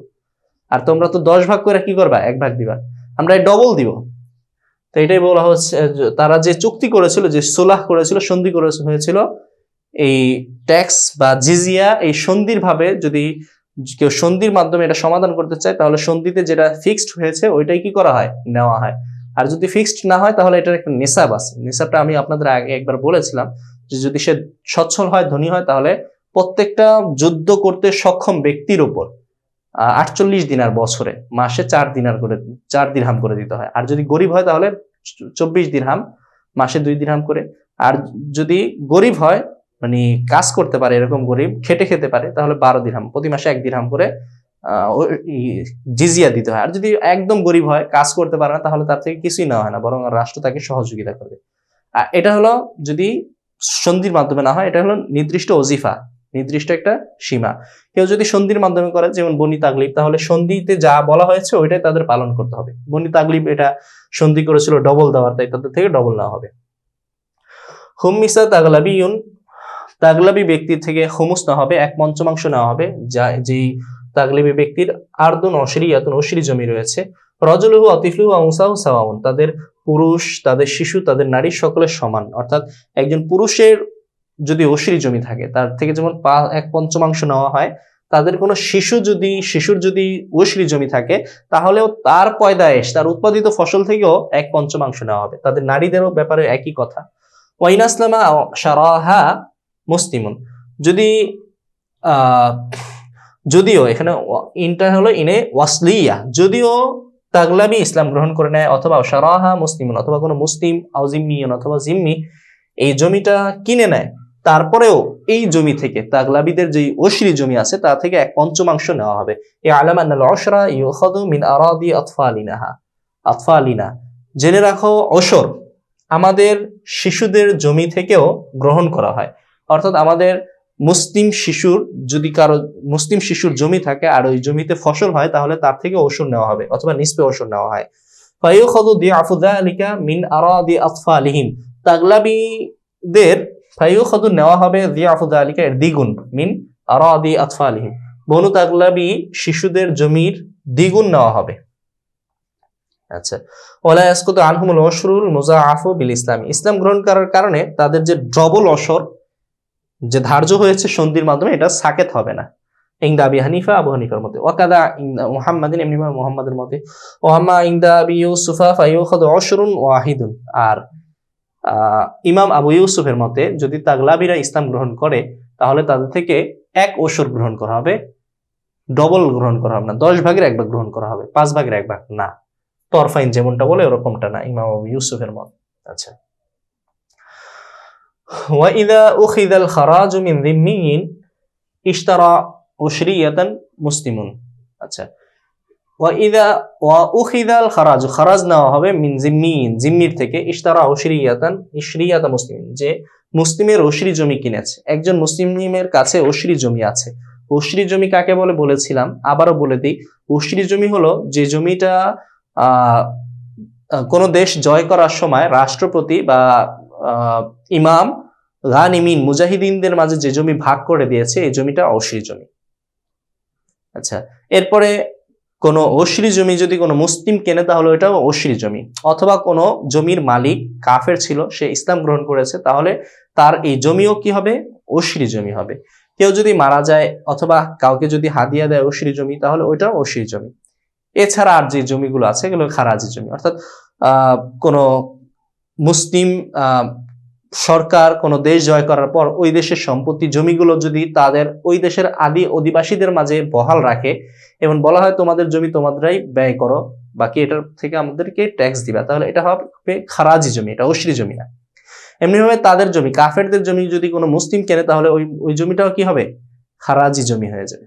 আর তোমরা তো 10 ভাগ করে কি করবা, 1 ভাগ দিবা, আমরা ডবল দিব। তো এটাই বলা হচ্ছে, তারা যে চুক্তি করেছিল, যে সুলাহ করেছিল, সন্ধি হয়েছিল, এই ট্যাক্স বা জিজিয়া, এই সন্ধির ভাবে যদি কেউ সন্ধির মাধ্যমে এটা সমাধান করতে চায় তাহলে সন্ধিতে যেটা ফিক্সড হয়েছে ওইটাই কি করা হয়, নেওয়া হয়। আর যদি ফিক্সড না হয় তাহলে এটার একটা নিসাব আছে, নিসাবটা আমি আপনাদের আগে একবার বলেছিলাম যে যদি সে সচ্ছল হয়, ধনী হয়, তাহলে প্রত্যেকটা যুদ্ধ করতে সক্ষম ব্যক্তির উপর 48 দিনার বছরে, মাসে 4 দিরহাম করে দিতে হয়। আর যদি গরিব হয় তাহলে 24 দিরহাম, মাসে 2 দিরহাম করে। আর যদি গরিব হয়, মানে কাজ করতে পারে, এরকম গরিব খেটে খেতে পারে, তাহলে 12 দিরহাম, প্রতি মাসে 1 দিরহাম করে জিজিয়া দিতে হয়। আর যদি একদম গরিব হয়, কাজ করতে পারে না, তাহলে তার থেকে কিছুই নেওয়া হয় না, বরং রাষ্ট্র তাকে সহযোগিতা করবে। আর এটা হলো যদি সন্ধির মাধ্যমে না হয়, এটা হলো নির্দিষ্ট ওজিফা, নির্দিষ্ট একটা সীমা। কেউ যদি সন্ধির মাধ্যমে করে, যেমন বনি তাগলিব, তাহলে সন্ধিতে যা বলা হয়েছে ওইটাই তাদের পালন করতে হবে। বনি তাগলিব এটা সন্ধি করেছিল ডবল দেওয়ার, তাই তাদের থেকে ডবল নেওয়া হবে। হুম্মিসা তাগলাবিয়ুন, তাগলাবি ব্যক্তির থেকে হুমুস নেওয়া হবে, 1/5 নেওয়া হবে, যা যেই তাগলিবি ব্যক্তির আরদুন অশরিয়াতুন অশরি জমি রয়েছে, রজলুহু অতিফলুহু আউসাহু সাওয়াউন, তাদের পুরুষ, তাদের শিশু, তাদের নারী সকলের সমান। অর্থাৎ একজন পুরুষের যদি অশরি জমি থাকে, তার থেকে যেমন 1/5 নেওয়া হয়, তাদের কোনো শিশুর যদি অশরি জমি থাকে, তাহলেও তার পয়দায়েশ, তার উৎপাদিত ফসল থেকেও 1/5 নেওয়া হবে। তাদের নারীদেরও ব্যাপারে একই কথা। ওয়াইনাসলামা শারাহা মুসলিমুন, যদি যদিও এখানে ইনটা হলো ইনে ওয়াসলিয়া, যদিও তাগলাবি ইসলাম গ্রহণ করে নেয়, অথবা শারাহা মুসলিমুন, অথবা কোনো মুসলিম আও জিম্মিয়ুন অথবা জিম্মি এই জমিটা কিনে নেয়, তারপরেও এই জমি থেকে তাগলাবিদের যে অশরি জমি আছে তা থেকে 1/5 নেওয়া হবে। এ আলাম আন্নাল উশরা ইউখাযু মিন আরাদি আতফালিনা, জেনে রাখো অশর আমাদের শিশুদের জমি থেকেও গ্রহণ করা হয়। অর্থাৎ আমাদের মুসলিম শিশুর জমি থাকে আর ওই জমিতে ফসল হয়, তাহলে তার থেকে অশর নেওয়া হবে, অথবা নিসবে অশর নেওয়া হয়। ফায়ুখাযু দিআফু যালিকা মিন আরাদি আতফালিহিম, তাগলাবিদের ফায়ুখাযু নেওয়া হবে দিআফু যালিকা এর দ্বিগুণ, মিন আরাদি আতফালিহিম, বনু তাগলাবি শিশুদের জমির দ্বিগুণ নেওয়া হবে। আচ্ছা, ওয়ালা ইয়াসকুতু আনহুমুল উশরুল মুযাআফু বিল ইসলাম, ইসলাম গ্রহণ করার কারণে তাদের যে ডবল অশর যে ধার্য হয়েছে সন্ধির মাধ্যমে, এটা সাকেত হবে না। ইনদা আবি হানিফা, আবু হানিফার মতে, ওয়াকাদা ইনদা মুহাম্মাদিন, এমনি মুহাম্মাদের মতে, ওয়াম্মা ইনদা আবি ইউসুফা ফায়ুখাযু উশরুন ওয়াহিদুন, আর ইমাম আবু ইউসুফের মতে যদি তাগলাবিরা ইসলাম গ্রহণ করে তাহলে তাদের থেকে 1 ওশর গ্রহণ করা হবে, ডবল গ্রহণ করা হবে না, 10 ভাগের 1 ভাগ গ্রহণ করা হবে, 5 ভাগের 1 ভাগ না। তরফাইন যেমনটা বলে ওরকমটা না, ইমাম আবু ইউসুফের মত। আচ্ছা, ওয়াইদা উখিযাল খারাজু মিন যিম্মিয়িন ইশতারা উশরিয়াতান মুসলিমুন। আচ্ছা, ওয়াইদা উখিযাল খারাজু, খারাজ নেওয়া হবে মিন যিম্মিয়িন, যিম্মির থেকে, ইশতারা উশরিয়াতা মুসলিমিন, যে মুসলিমের অশরি জমি কিনেছে। একজন মুসলিমের কাছে অশরি জমি আছে। অশরি জমি কাকে বলে বলেছিলাম, আবারও বলে দিই। অশরি জমি হলো যে জমিটা কোন দেশ জয় করার সময় রাষ্ট্রপতি বা ইমাম গানিমিন মুজাহিদিনদের মাঝে যে জমি ভাগ করে দিয়েছে, এই জমিটা অশরি জমি। আচ্ছা, এরপরে কোন অশরি জমি যদি কোনো মুসলিম কেনে তাহলে ওইটাও অশরি জমি, অথবা কোনো জমির মালিক কাফের ছিল, সে ইসলাম গ্রহণ করেছে, তাহলে তার এই জমিও কি হবে, অশরি জমি হবে। কেউ যদি মারা যায় অথবা কাউকে যদি হাদিয়া দেয় অশরি জমি, তাহলে ওইটাও অশরি জমি। এছাড়া আর যে জমিগুলো আছে এগুলো খারাজি জমি। অর্থাৎ কোন মুসলিম সরকার কোন দেশ জয় করার পর ওই দেশের সম্পত্তি জমিগুলো যদি তাদের ওই দেশের আদি অধিবাসীদের মাঝে বহাল রাখে এবং বলা হয় তোমাদের জমি তোমাদেরই ব্যয় করো, বাকি এটার থেকে আমাদেরকে ট্যাক্স দিবা, তাহলে এটা হবে খারাজি জমি, এটা অশরি জমি না। এমনি ভাবে তাদের জমি, কাফেরদের জমি যদি কোনো মুসলিম কেনে তাহলে ওই জমিটাও কি হবে, খারাজি জমি হয়ে যাবে।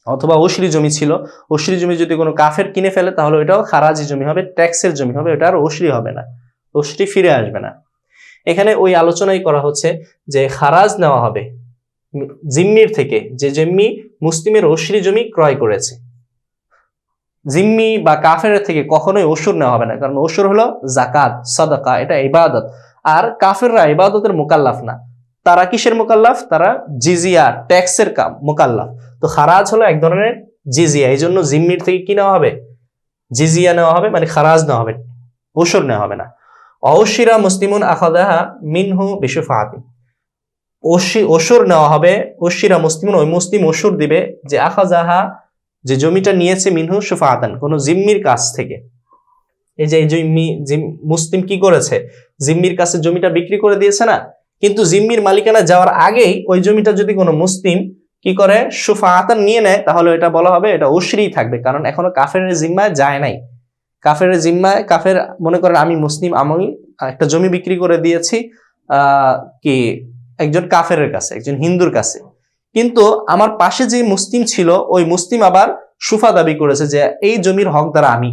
অথবা অশরি জমি ছিল, অশরি জমি যদি কোনো কাফের কিনে ফেলে তাহলে ওইটাও খারাজি জমি হবে, ট্যাক্সের জমি হবে, ওটা আর অশরি হবে না, অশরি ফিরে আসবে না। এখানে ওই আলোচনাই করা হচ্ছে যে খারাজ নেওয়া হবে জিম্মির থেকে, যে জিম্মি মুসলিমের অশরি জমি ক্রয় করেছে। জিম্মি বা কাফের থেকে কখনোই ওসর নেওয়া হবে না, কারণ ওসর হলো জাকাত, সাদাকা, এটা ইবাদত। আর কাফেররা ইবাদতের মুকাল্লাফ না, তারা কিসের মুকাল্লাফ, তারা জিজিয়া, ট্যাক্সের কাম মুকাল্লাফ। তো খারাজ হলো এক ধরনের জিজিয়া, এই জন্য জিম্মির থেকে কি নেওয়া হবে, জিজিয়া নেওয়া হবে, মানে খারাজ নেওয়া হবে, ওসর নেওয়া হবে না। অশিরা মুসলিমুন আখাযাহা মিনহু বিশুফাআতি, ওসর নেওয়া হবে, অশিরা মুসলিমুন, ওই মুসলিম ওসর দিবে যে আখাযাহা, যে জমিটা নিয়েছে, মিনহু শুফাআতান, কোন জিম্মির কাছ থেকে। এই যে মুসলিম কি করেছে, জিম্মির কাছে জমিটা বিক্রি করে দিয়েছে না, কিন্তু জিম্মির মালিকানা যাওয়ার আগেই ওই জমিটা যদি কোনো মুসলিম কি করে, শুফাআতান নিয়ে নেয়, তাহলে এটা বলা হবে এটা ওসরিই থাকবে, কারণ এখনো কাফের জিম্মায় যায় নাই। কাফের জিম্মায়, কাফের মনে করেন আমি মুসলিম, আমি একটা জমি বিক্রি করে দিয়েছি কি একজন কাফেরের কাছে, একজন হিন্দুর কাছে, কিন্তু আমার পাশে যে মুসলিম ছিল ওই মুসলিম আবার সুফা দাবি করেছে যে এই জমির হকদার আমি,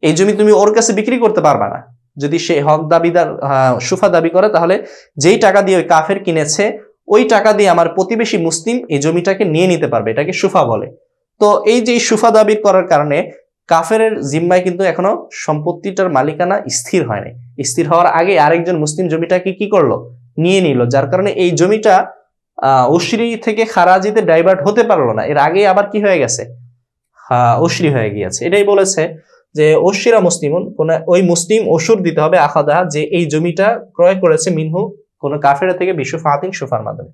এই জমি তুমি ওর কাছে বিক্রি করতে পারবা না। যদি সে হক দাবিদার সুফা দাবি করে, তাহলে যেই টাকা দিয়ে ওই কাফের কিনেছে ওই টাকা দিয়ে আমার প্রতিবেশী মুসলিম এই জমিটাকে নিয়ে নিতে পারবে, এটাকে সুফা বলে। তো এই যে সুফা দাবি করার কারণে কাফের জিম্মায় কিন্তু এখনো সম্পত্তিটার মালিকানা স্থির হয় নাই। স্থির হওয়ার আগে আরেকজন মুসলিম জমিটাকে কি করলো, নিয়ে নিল, যার কারণে এই জমিটা উশরি থেকে খারাজিতে ডাইভার্ট হতে পারলো না, এর আগে আবার কি হয়ে গেছে, উশরি হয়ে গিয়েছে। এটাই বলেছে যে উশিরা মুসলিমুন, কোন ওই মুসলিম অসুর দিতে হবে আখাদা, যে এই জমিটা ক্রয় করেছে মিনহু কোন কাফের থেকে বিশুফাতিন সুফার মাধ্যমে,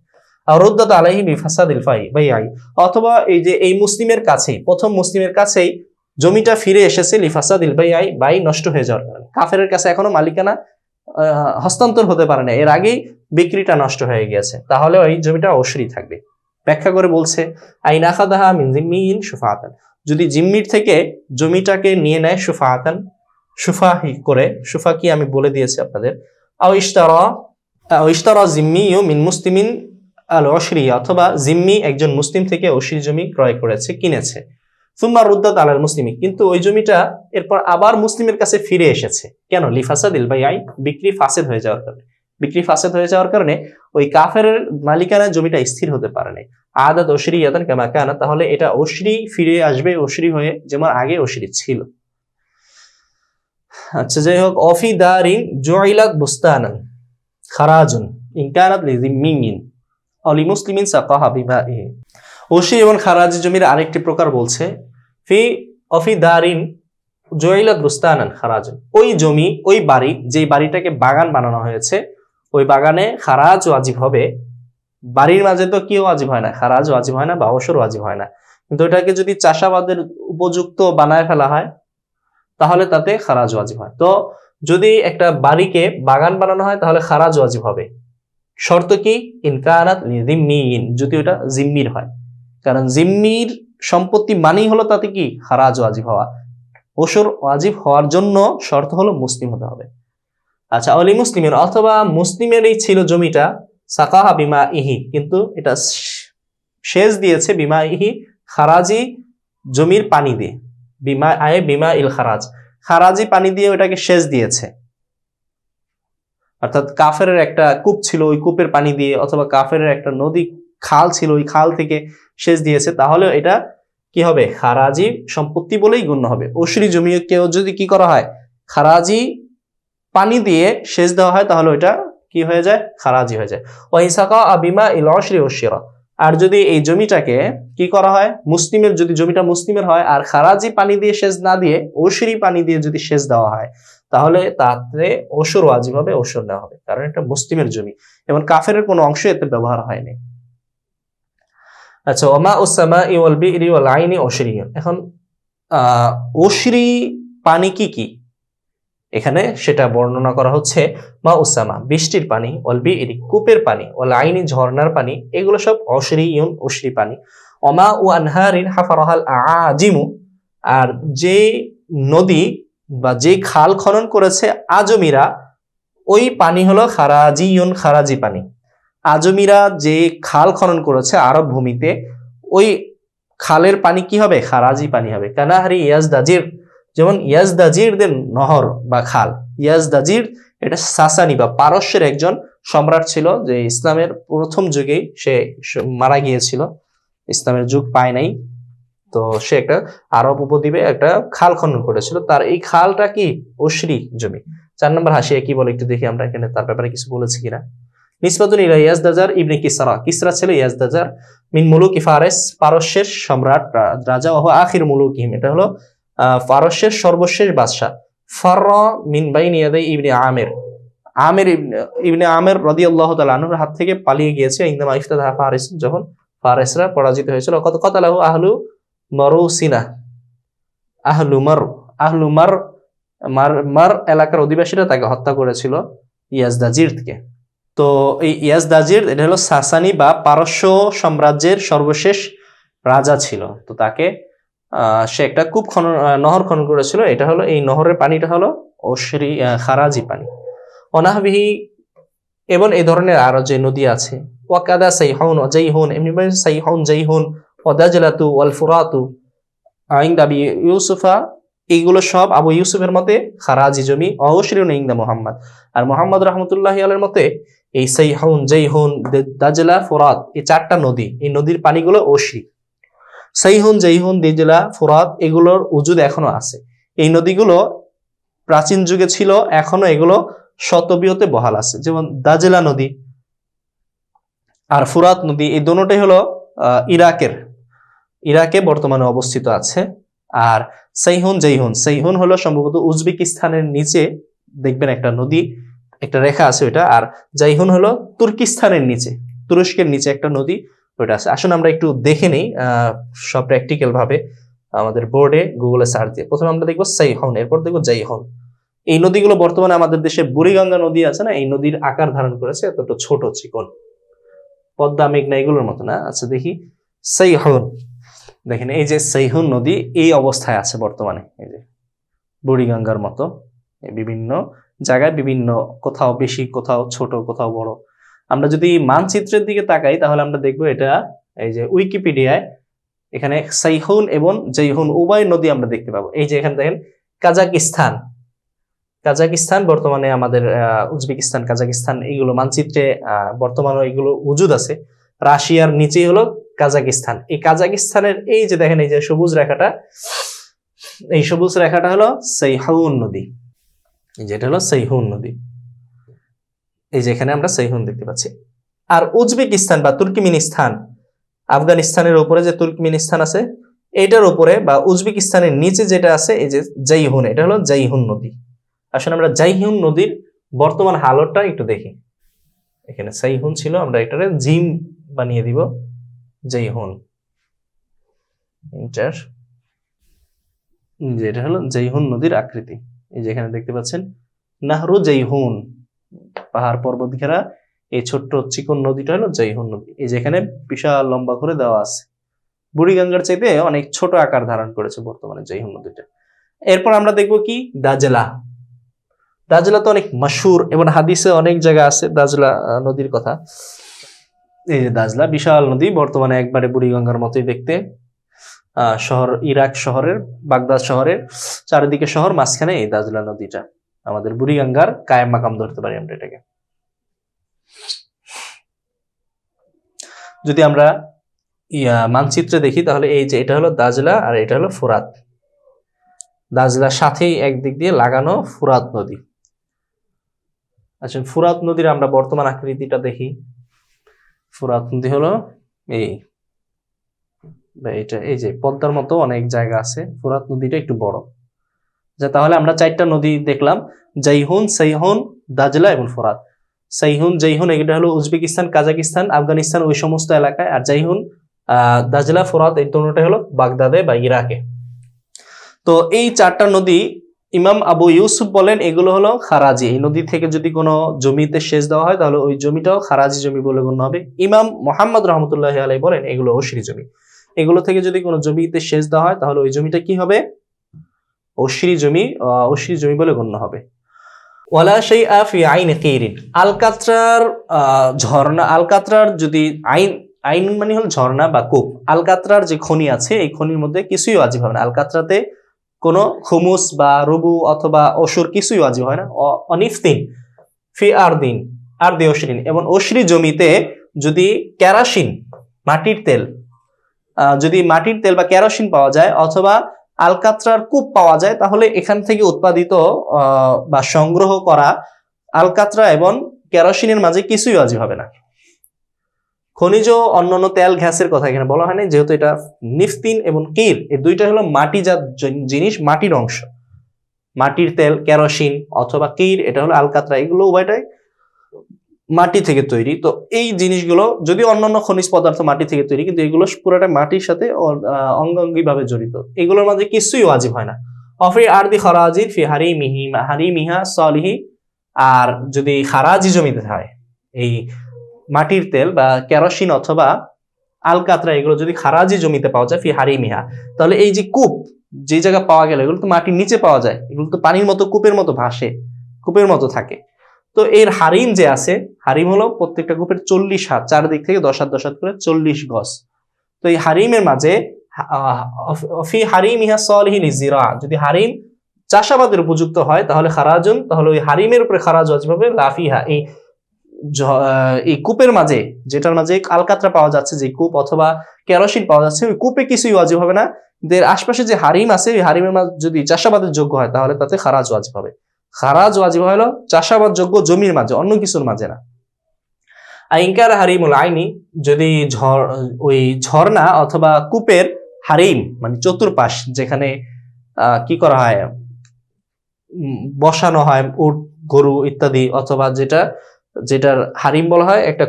আর রুদ্দাত আলাইহি বিফাসাদিল বাইআই, অথবা এই যে এই মুসলিমের কাছেই, প্রথম মুসলিমের কাছেই জমিটা ফিরে এসেছে লিফাসাদিল বাইআই, বাই নষ্ট হয়ে যাওয়ার কারণে, কাফেরের কাছে এখনো মালিকানা হস্তান্তর হতে পারে না, এর আগেই বিক্রিটা নষ্ট হয়ে গিয়েছে, তাহলে ওই জমিটা অবশ্যই থাকবে। ব্যাখ্যা করে বলছে আইন আখাদাহা মিন জিম্মিন সুফাতান, যদি জিম্মির থেকে জমিটাকে নিয়ে নেয় সুফাতান, সুফাহি করে, সুফা কি আমি বলে দিয়েছি আপনাদের, আও ইশতারা জিম্মিয়ু মিন মুসলিমিন আল উশরি, অথবা জিম্মি একজন মুসলিম থেকে উশরি জমি ক্রয় করেছে, কিনেছে, সুম্মা রুদ্দাত আলাল মুসলিমি, কিন্তু ওই জমিটা এরপর আবার মুসলিমের কাছে ফিরে এসেছে, কেন, লিফাসাদিল বাইআই, বিক্রি ফাসেদ হয়ে যাওয়ার কারণে, বিক্রি ফাসেদ হয়ে যাওয়ার কারণে ওই কাফের মালিকানার জমিটা স্থির হতে পারে নাই, আদাত উশরিয়াতান কামা কানা, তাহলে এটা উশরি ফিরে আসবে উশরি হয়ে, যেমন আগে উশরি ছিল। আচ্ছা, যাই হোক, অফি দারিন জুইলাত বুস্তানান খারাজুন ইন কানাত লিজিম্মিন অলি মুসলিমিন সাকাহা বিমাইহি, উশরি এবং খারাজি জমির আরেকটি প্রকার বলছে, ফি অফি দারিন জুইলাত বুস্তানান খারাজুন, ওই জমি, ওই বাড়ি, যেই বাড়িটাকে বাগান বানানো হয়েছে, ওই বাগানে খারাজ ওয়াজিব হবে, বাড়ির মাঝে তো কি ওয়াজিব হয় না, খারাজ ওয়াজিব হয় না বা অবসর ওয়াজিব হয় না, কিন্তু এটাকে যদি চাষাবাদের উপযুক্ত বানায় ফেলা হয় তাহলে তাতে খারাজ ওয়াজিব হয়। তো যদি একটা বাড়িকে বাগান বানানো হয় তাহলে খারাজ ওয়াজিব হবে, শর্ত কি, ইনকানাত লিজিম্মিন, যদি ওটা জিম্মির হয়, কারণ জিম্মির সম্পত্তি মানেই হলো তাতে কি খারাজ ওয়াজিব হওয়া, ওসর ওয়াজিব হওয়ার জন্য শর্ত হলো মুসলিম হতে হবে। আচ্ছা, অলি মুসলিমের, অথবা মুসলিমেরই ছিল জমিটা, সাকাহা বিমা ইহি, কিন্তু এটা সেচ দিয়েছে বিমা ইহি, খারাজি জমির পানি দিয়ে, বিমা আয়ে বিমা ইল খারাজ, খারাজি পানি দিয়ে ওটাকে সেচ দিয়েছে, অর্থাৎ কাফের একটা কূপ ছিল, ওই কূপের পানি দিয়ে, অথবা কাফের একটা নদী খাল ছিল, ওই খাল থেকে সেচ দিয়েছে, তাহলে এটা কি হবে, খারাজি সম্পত্তি বলেই গণ্য হবে। উশরি জমিকেও যদি কি করা হয়, খারাজি পানি দিয়ে সেচ দেওয়া হয়, তাহলে ওইটা কি হয়ে যায়, খারাজি হয়ে যায়। ওয়াইসাকা আবিমা ইল উশরি উশিরা, আর যদি এই জমিটাকে কি করা হয়, মুসলিমের, যদি জমিটা মুসলিমের হয় আর খারাজি পানি দিয়ে সেচ না দিয়ে উশরি পানি দিয়ে যদি সেচ দেওয়া হয়, তাহলে তাতে ওসর ওয়াজিব হবে, ওসর নেওয়া হবে, কারণ এটা মুসলিমের জমি এবং কাফের কোনো অংশ এতে ব্যবহার হয়নি। আচ্ছা, ওমা উসামা ওয়াল বিরি ওয়াল আইনি উশরিয়ুন, এখন উশরি পানি কি কি, এখানে সেটা বর্ণনা করা হচ্ছে, মা উসামা বৃষ্টির পানি, ওয়াল বিরি কূপের পানি, ওয়াল আইনি ঝর্ণার পানি, এগুলো সব উশরিয়ুন উশরি পানি। ওমা ও আনহারিন হাফারাহাল আজিমু, আর যে নদী বা যে খাল খনন করেছে আজমিরা, ওই পানি হলো খারাজিয়ুন খারাজি পানি। আজমিরা যে খাল খনন করেছে আরব ভূমিতে, ওই খালের পানি কি হবে, খারাজি পানি হবে। কানাহারি ইয়াজদাজির, যেমন ইয়াজদাজিরদের নহর বা খাল, ইয়াজদাজির এটা সাসানি বা পারস্যের একজন সম্রাট ছিল, যে ইসলামের প্রথম যুগেই সে মারা গিয়েছিল, ইসলামের যুগ পায় নাই, তো সে একটা আরব উপদ্বীপে একটা খাল খনন করেছিল, তার এই খালটা কি উশরি জমি। 4 নম্বর হাসিয়া কি বলে একটু দেখি আমরা এখানে, তার ব্যাপারে কিছু বলেছি কিনা। নিসবাতুন ইলা ইয়াজদাজার ইবনে কিসরা, কিসরা ছিল ইয়াজদাজার, মিন মুলুকি ফারেস, পারস্যের সম্রাট রাজা, ওহ আখির মুলুকিহিম, এটা হলো পারস্যের সর্বশেষ বাদশা। ফাররা মিন বাইনি ইয়াদাই ইবনে আমির, আমির ইবনে আমির রাদিয়াল্লাহু তাআলা আনহুর হাত থেকে পালিয়ে গিয়েছে, ইনদামা ইফতাহা ফারিস, যখন ফারেসরা পরাজিত হয়েছিল। কত কতালাহু আহলু মারুসিনা, আহলু মার মার এলাকার অধিবাসীরা তাকে হত্যা করেছিল ইয়াজদাজিরকে। তো এই ইয়াজদাজির এটা হলো সাসানি বা পারস্য সাম্রাজ্যের সর্বশেষ রাজা ছিল, তো তাকে সে একটা কূপ খনন, নহর খনন করেছিল, এটা হলো, এই নহরের পানিটা হলো উশরি খারাজি পানি। অনাহবিহি, এবং এই ধরনের আরো যে নদী আছে, ওয়াকাদা সাইহুন জাইহুন, এমনি সাইহুন জাইহুন ওয়াদাজলাতু ওয়াল ফুরাতু ইনদা আবি ইউসুফা, এইগুলো সব আবু ইউসুফের মতে খারাজি জমি, অউশরিউন ইনদা মুহাম্মদ, আর মুহাম্মদ রাহমাতুল্লাহি আলাইহির মতে এই সাইহুন জাইহুন দাজলা ফুরাত, এই 4টা নদী, এই নদীর পানিগুলো উশরি। সাইহুন জাইহুন দাজলা ফুরাত এগুলোর উজুদ এখনো আছে, এই নদীগুলো প্রাচীন যুগে ছিল, এখনো এগুলো শতবিয়তে বহাল আছে। যেমন দাজলা নদী, আর ফুরাত নদী, এই দুটোটাই হলো ইরাকে বর্তমানে অবস্থিত আছে। আর সেইহুন হলো সম্ভবত উজবেকিস্তানের নিচে, দেখবেন একটা নদী, একটা রেখা আছে ওইটা। আর জাইহুন হলো তুর্কিস্তানের নিচে, তুরস্কের নিচে একটা নদী ওইটা আছে। আসুন আমরা একটু দেখে নিই সব প্র্যাকটিক্যাল ভাবে আমাদের বোর্ডে গুগলে সার্চ দিয়ে। প্রথমে আমরা দেখবো সেইহুন, এরপর দেখবো জাইহুন। এই নদীগুলো বর্তমানে আমাদের দেশে বুড়িগঙ্গা নদী আছে না, এই নদীর আকার ধারণ করেছে, এতটা ছোট চিকন, পদ্মা মেঘনা এগুলোর মতো না। আচ্ছা দেখি সেইহুন, দেখেন এই যে সেইহুন নদী এই অবস্থায় আছে বর্তমানে, এই যে বুড়িগঙ্গার মতো বিভিন্ন জায়গায়, বিভিন্ন কোথাও বেশি, কোথাও ছোট, কোথাও বড়। আমরা যদি মানচিত্রের দিকে তাকাই তাহলে আমরা দেখবো এটা, এই যে উইকিপিডিয়ায় এখানে সেইহুন এবং জাইহুন উভয় নদী আমরা দেখতে পাবো। এই যে এখানে দেখেন কাজাকিস্তান বর্তমানে আমাদের উজবেকিস্তান, কাজাকিস্তান এইগুলো মানচিত্রে বর্তমানে এগুলো উজুদ আছে। রাশিয়ার নিচেই হলো কাজাকিস্তান। এই কাজাকিস্তানের এই যে দেখেন এই যে সবুজ রেখাটা, এই সবুজ রেখাটা হলো সেইহুন নদী, যেটা হলো সেইহুন নদী। এই যে এখানে আমরা সেইহুন দেখতে পাচ্ছি। আর উজবেকিস্তান বা তুর্কমেনিস্তান, আফগানিস্তানের উপরে যে তুর্কমেনিস্তান আছে এটার উপরে বা উজবেকিস্তানের নিচে যেটা আছে এই যে জাইহুন, এটা হলো জাইহুন নদী। আসলে আমরা জাইহুন নদীর বর্তমান হালতটা একটু দেখি। এখানে সাইহুন ছিল, আমরা এটারে জিম বানিয়ে দিব, জাইহুন, এন্টার। যেটা হলো জাইহুন নদীর আকৃতি, এই যে এখানে দেখতে পাচ্ছেন নাহরু জাইহুন, পাহাড় পর্বত ঘেরা এই ছোট্ট চিকন নদীটা হলো জাইহুন নদী। এই যে এখানে বিশাল লম্বা করে দেওয়া আছে, বুড়িগঙ্গার চাইতে অনেক ছোট আকার ধারণ করেছে বর্তমানে জাইহুন নদীটা। এরপর আমরা দেখবো কি দাজলা। দাজলা তো অনেক মশহুর এবং হাদিসে অনেক জায়গা আছে দাজলা নদীর কথা। এই যে দাজলা বিশাল নদী, বর্তমানে একবারে বুড়িগঙ্গার মতোই দেখতে। শহর ইরাক শহরের, বাগদাদ শহরের চারিদিকে শহর, মাঝখানে এই দাজলা নদীটা, আমাদের বুড়িগঙ্গার কায়েম মাকাম ধরতে পারি আমরা এটাকে। যদি আমরা মানচিত্রে দেখি তাহলে এই যে এটা হলো দাজলা আর এটা হলো ফুরাত। দাজলার সাথেই একদিক দিয়ে লাগানো ফুরাত নদী। আচ্ছা ফুরাত নদীর আমরা বর্তমান আকৃতিটা দেখি। ফুরাত নদী হলো এইটা, এই যে পদ্মার মতো অনেক জায়গা আছে, ফুরাত নদীটা একটু বড়। তাহলে আমরা চারটা নদী দেখলাম, জাইহুন, সেইহুন, দাজলা এবং ফুরাত। সেইহুন জাইহুন এটা হলো উজবেকিস্তান, কাজাকিস্তান, আফগানিস্তান ওই সমস্ত এলাকায়। আর জাইহুন, দাজলা, ফুরাত এই দুটোটা হলো বাগদাদে বা ইরাকে। তো এই চারটা নদী ইমাম আবু ইউসুফ বলেন এগুলো হলো খারাজি। এই নদী থেকে যদি কোনো জমিতে সেচ দেওয়া হয় তাহলে ওই জমিটাও খারাজি জমি বলে গণ্য হবে। ইমাম মোহাম্মদ রহমতুল্লাহ আলাইহি বলেন এগুলো অশরি জমি। এগুলো থেকে যদি কোনো জমিতে সেচ দেওয়া হয় তাহলে ওই জমিটা কি হবে? অশরি জমি বলে গণ্য হবে। ওয়ালা শাইআ ফি আইন কিরিন, আলকাতরার ঝর্ণা, আলকাতরার যদি আইন মানে হলো ঝর্ণা বা কূপ, আলকাতরার যে খনি আছে এই খনির মধ্যে কিছুই ওয়াজিব হবে না। আলকাতরাতে কোনো খুমুস বা রুবু অথবা অসুর কিছুই ওয়াজিব হয় না। অনিফতিন ফি আরদি অশরিন, এবং অশরি জমিতে যদি কেরোসিন, মাটির তেল বা কেরোসিন পাওয়া যায় অথবা আলকাতরার কূপ পাওয়া যায় তাহলে এখান থেকে উৎপাদিত বা সংগ্রহ করা আলকাতরা এবং কেরোসিনের মাঝে কিছুই ওয়াজিব হবে না। খনিজ অন্যান্য তেল গ্যাসের কথা এখানে বলা হয়নি, যেহেতু এটা নিফতিন এবং কির এই দুইটা হলো মাটিজাত জিনিস, মাটির অংশ। মাটির তেল কেরোসিন অথবা কির এটা হলো আলকাতরা, এগুলো উভয়টাই মাটি থেকে তৈরি। তো এই জিনিসগুলো যদি অন্যান্য খনিজ পদার্থ মাটি থেকে তৈরি, কিন্তু এগুলো পুরোটা মাটির সাথে অঙ্গাঙ্গি ভাবে জড়িত, এগুলোর মাঝে কিছুই ওয়াজিব হয় না। অফি আরদি খারাজি ফি হারিমিহা সালিহি, আর যদি খারাজি জমিতে হয় এই মাটির তেল বা কেরোসিন অথবা আলকাতরা এগুলো যদি খারাজি জমিতে পাওয়া যায় ফি হারিমিহা, তাহলে এই যে কূপ যে জায়গা পাওয়া গেল এগুলো তো মাটির নিচে পাওয়া যায়, এগুলো তো পানির মতো কূপের মতো ভাসে, কূপের মতো থাকে। তো এর হারিম যে আছে, হারিম হলো প্রত্যেকটা কূপের 40 হাত, চারদিক থেকে 10 হাত 10 হাত করে 40 গজ। তো এই হারিমের মাঝে ফি হারিমিহা সালিহি লিজিরা, যদি হারিম চাষাবাদের উপযুক্ত হয় তাহলে খারাজুন, তাহলে ওই হারিমের উপরে খারাজ ওয়াজিব হবে। লাফিহা এই কূপের মাঝে, যেটার মাঝে আলকাতরা পাওয়া যাচ্ছে যে কূপ অথবা কেরোসিন পাওয়া যাচ্ছে, ওই কূপে কিছুই ওয়াজিব হবে না। এর আশপাশে যে হারিম আছে ওই হারিমের মাঝে যদি চাষাবাদের যোগ্য হয় তাহলে তাতে খারাজ ওয়াজিব হবে। খারাজ ওয়াজিব হলো চাষাবাদ যোগ্য জমির মাঝে, অন্য কিছুর মাঝে না। আইনকার হারিমুল আইনি, যদি ওই ঝর্ণা অথবা কূপের হারিম মানে চতুর্পাশ, যেখানে কি করা হয়, বসানো হয় উট গরু ইত্যাদি, অথবা যেটার হারিম বলা হয়, একটা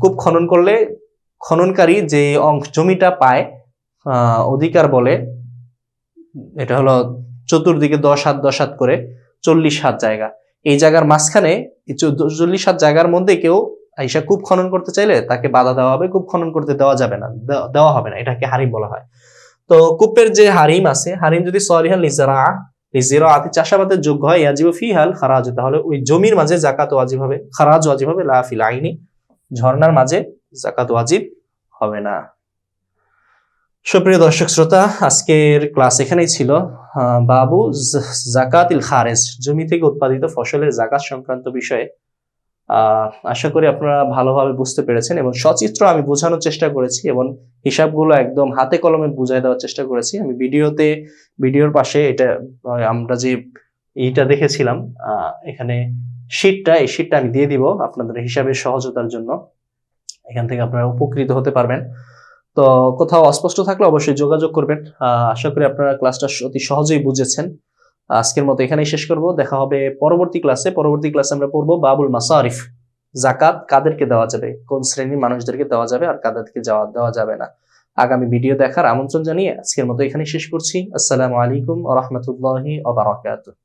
কূপ খনন করলে খননকারী যে জমিটা পায় অধিকার বলে, এটা হলো চতুর্দিকে 10 হাত করে 40 হাত জায়গা। এই জায়গার মাঝখানে 40 হাত জায়গার মধ্যে কেউ আইসা কূপ খনন করতে চাইলে তাকে বাধা দেওয়া হবে, কূপ খনন করতে দেওয়া যাবে না, দেওয়া হবে না, এটাকে হারিম বলা হয়। তো কূপের যে হারিম আছে, হারিম যদি সলিহান লিজিরাআতি চাষাবাদের যোগ্য হয়, ইয়াজিবু ফিহাল খারাজ, তাহলে ওই জমির মাঝে যাকাত ওয়াজিব হবে, খারাজ ওয়াজিব হবে, লা ফিল আইনি, ঝর্ণার মাঝে যাকাত ওয়াজিব হবে না। সুপ্রিয় দর্শক শ্রোতা, আজকের ক্লাস এখানেই ছিল। বাবু জাকাতিল খারেজ, জমি থেকে উৎপাদিত ফসলের জাকাত সংক্রান্ত বিষয়ে আশা করি আপনারা ভালোভাবে বুঝতে পেরেছেন এবং সচিত্র আমি বোঝানোর চেষ্টা করেছি এবং হিসাবগুলো একদম হাতে কলমে বুঝাই দেওয়ার চেষ্টা করেছি। আমি ভিডিওর পাশে এটা আমরা যে এইটা দেখেছিলাম এখানে এই শীটটা আমি দিয়ে দিব আপনাদের হিসাবের সহজতার জন্য, এখান থেকে আপনারা উপকৃত হতে পারবেন। তো কোথাও অস্পষ্ট থাকলে অবশ্যই যোগাযোগ করবেন। আশা করি আপনারা ক্লাসটা অতি সহজেই বুঝেছেন। আজকের মতো এখানেই শেষ করব, দেখা হবে পরবর্তী ক্লাসে আমরা পড়বো বাবুল মাসারিফ, জাকাত কাদেরকে দেওয়া যাবে, কোন শ্রেণীর মানুষদেরকে দেওয়া যাবে আর কাদেরকে দেওয়া যাবে না। আগামী ভিডিও দেখার আমন্ত্রণ জানিয়ে আজকের মতো এখানেই শেষ করছি। আসসালামু আলাইকুম ওয়া রাহমাতুল্লাহি ওয়া বারাকাতুহু।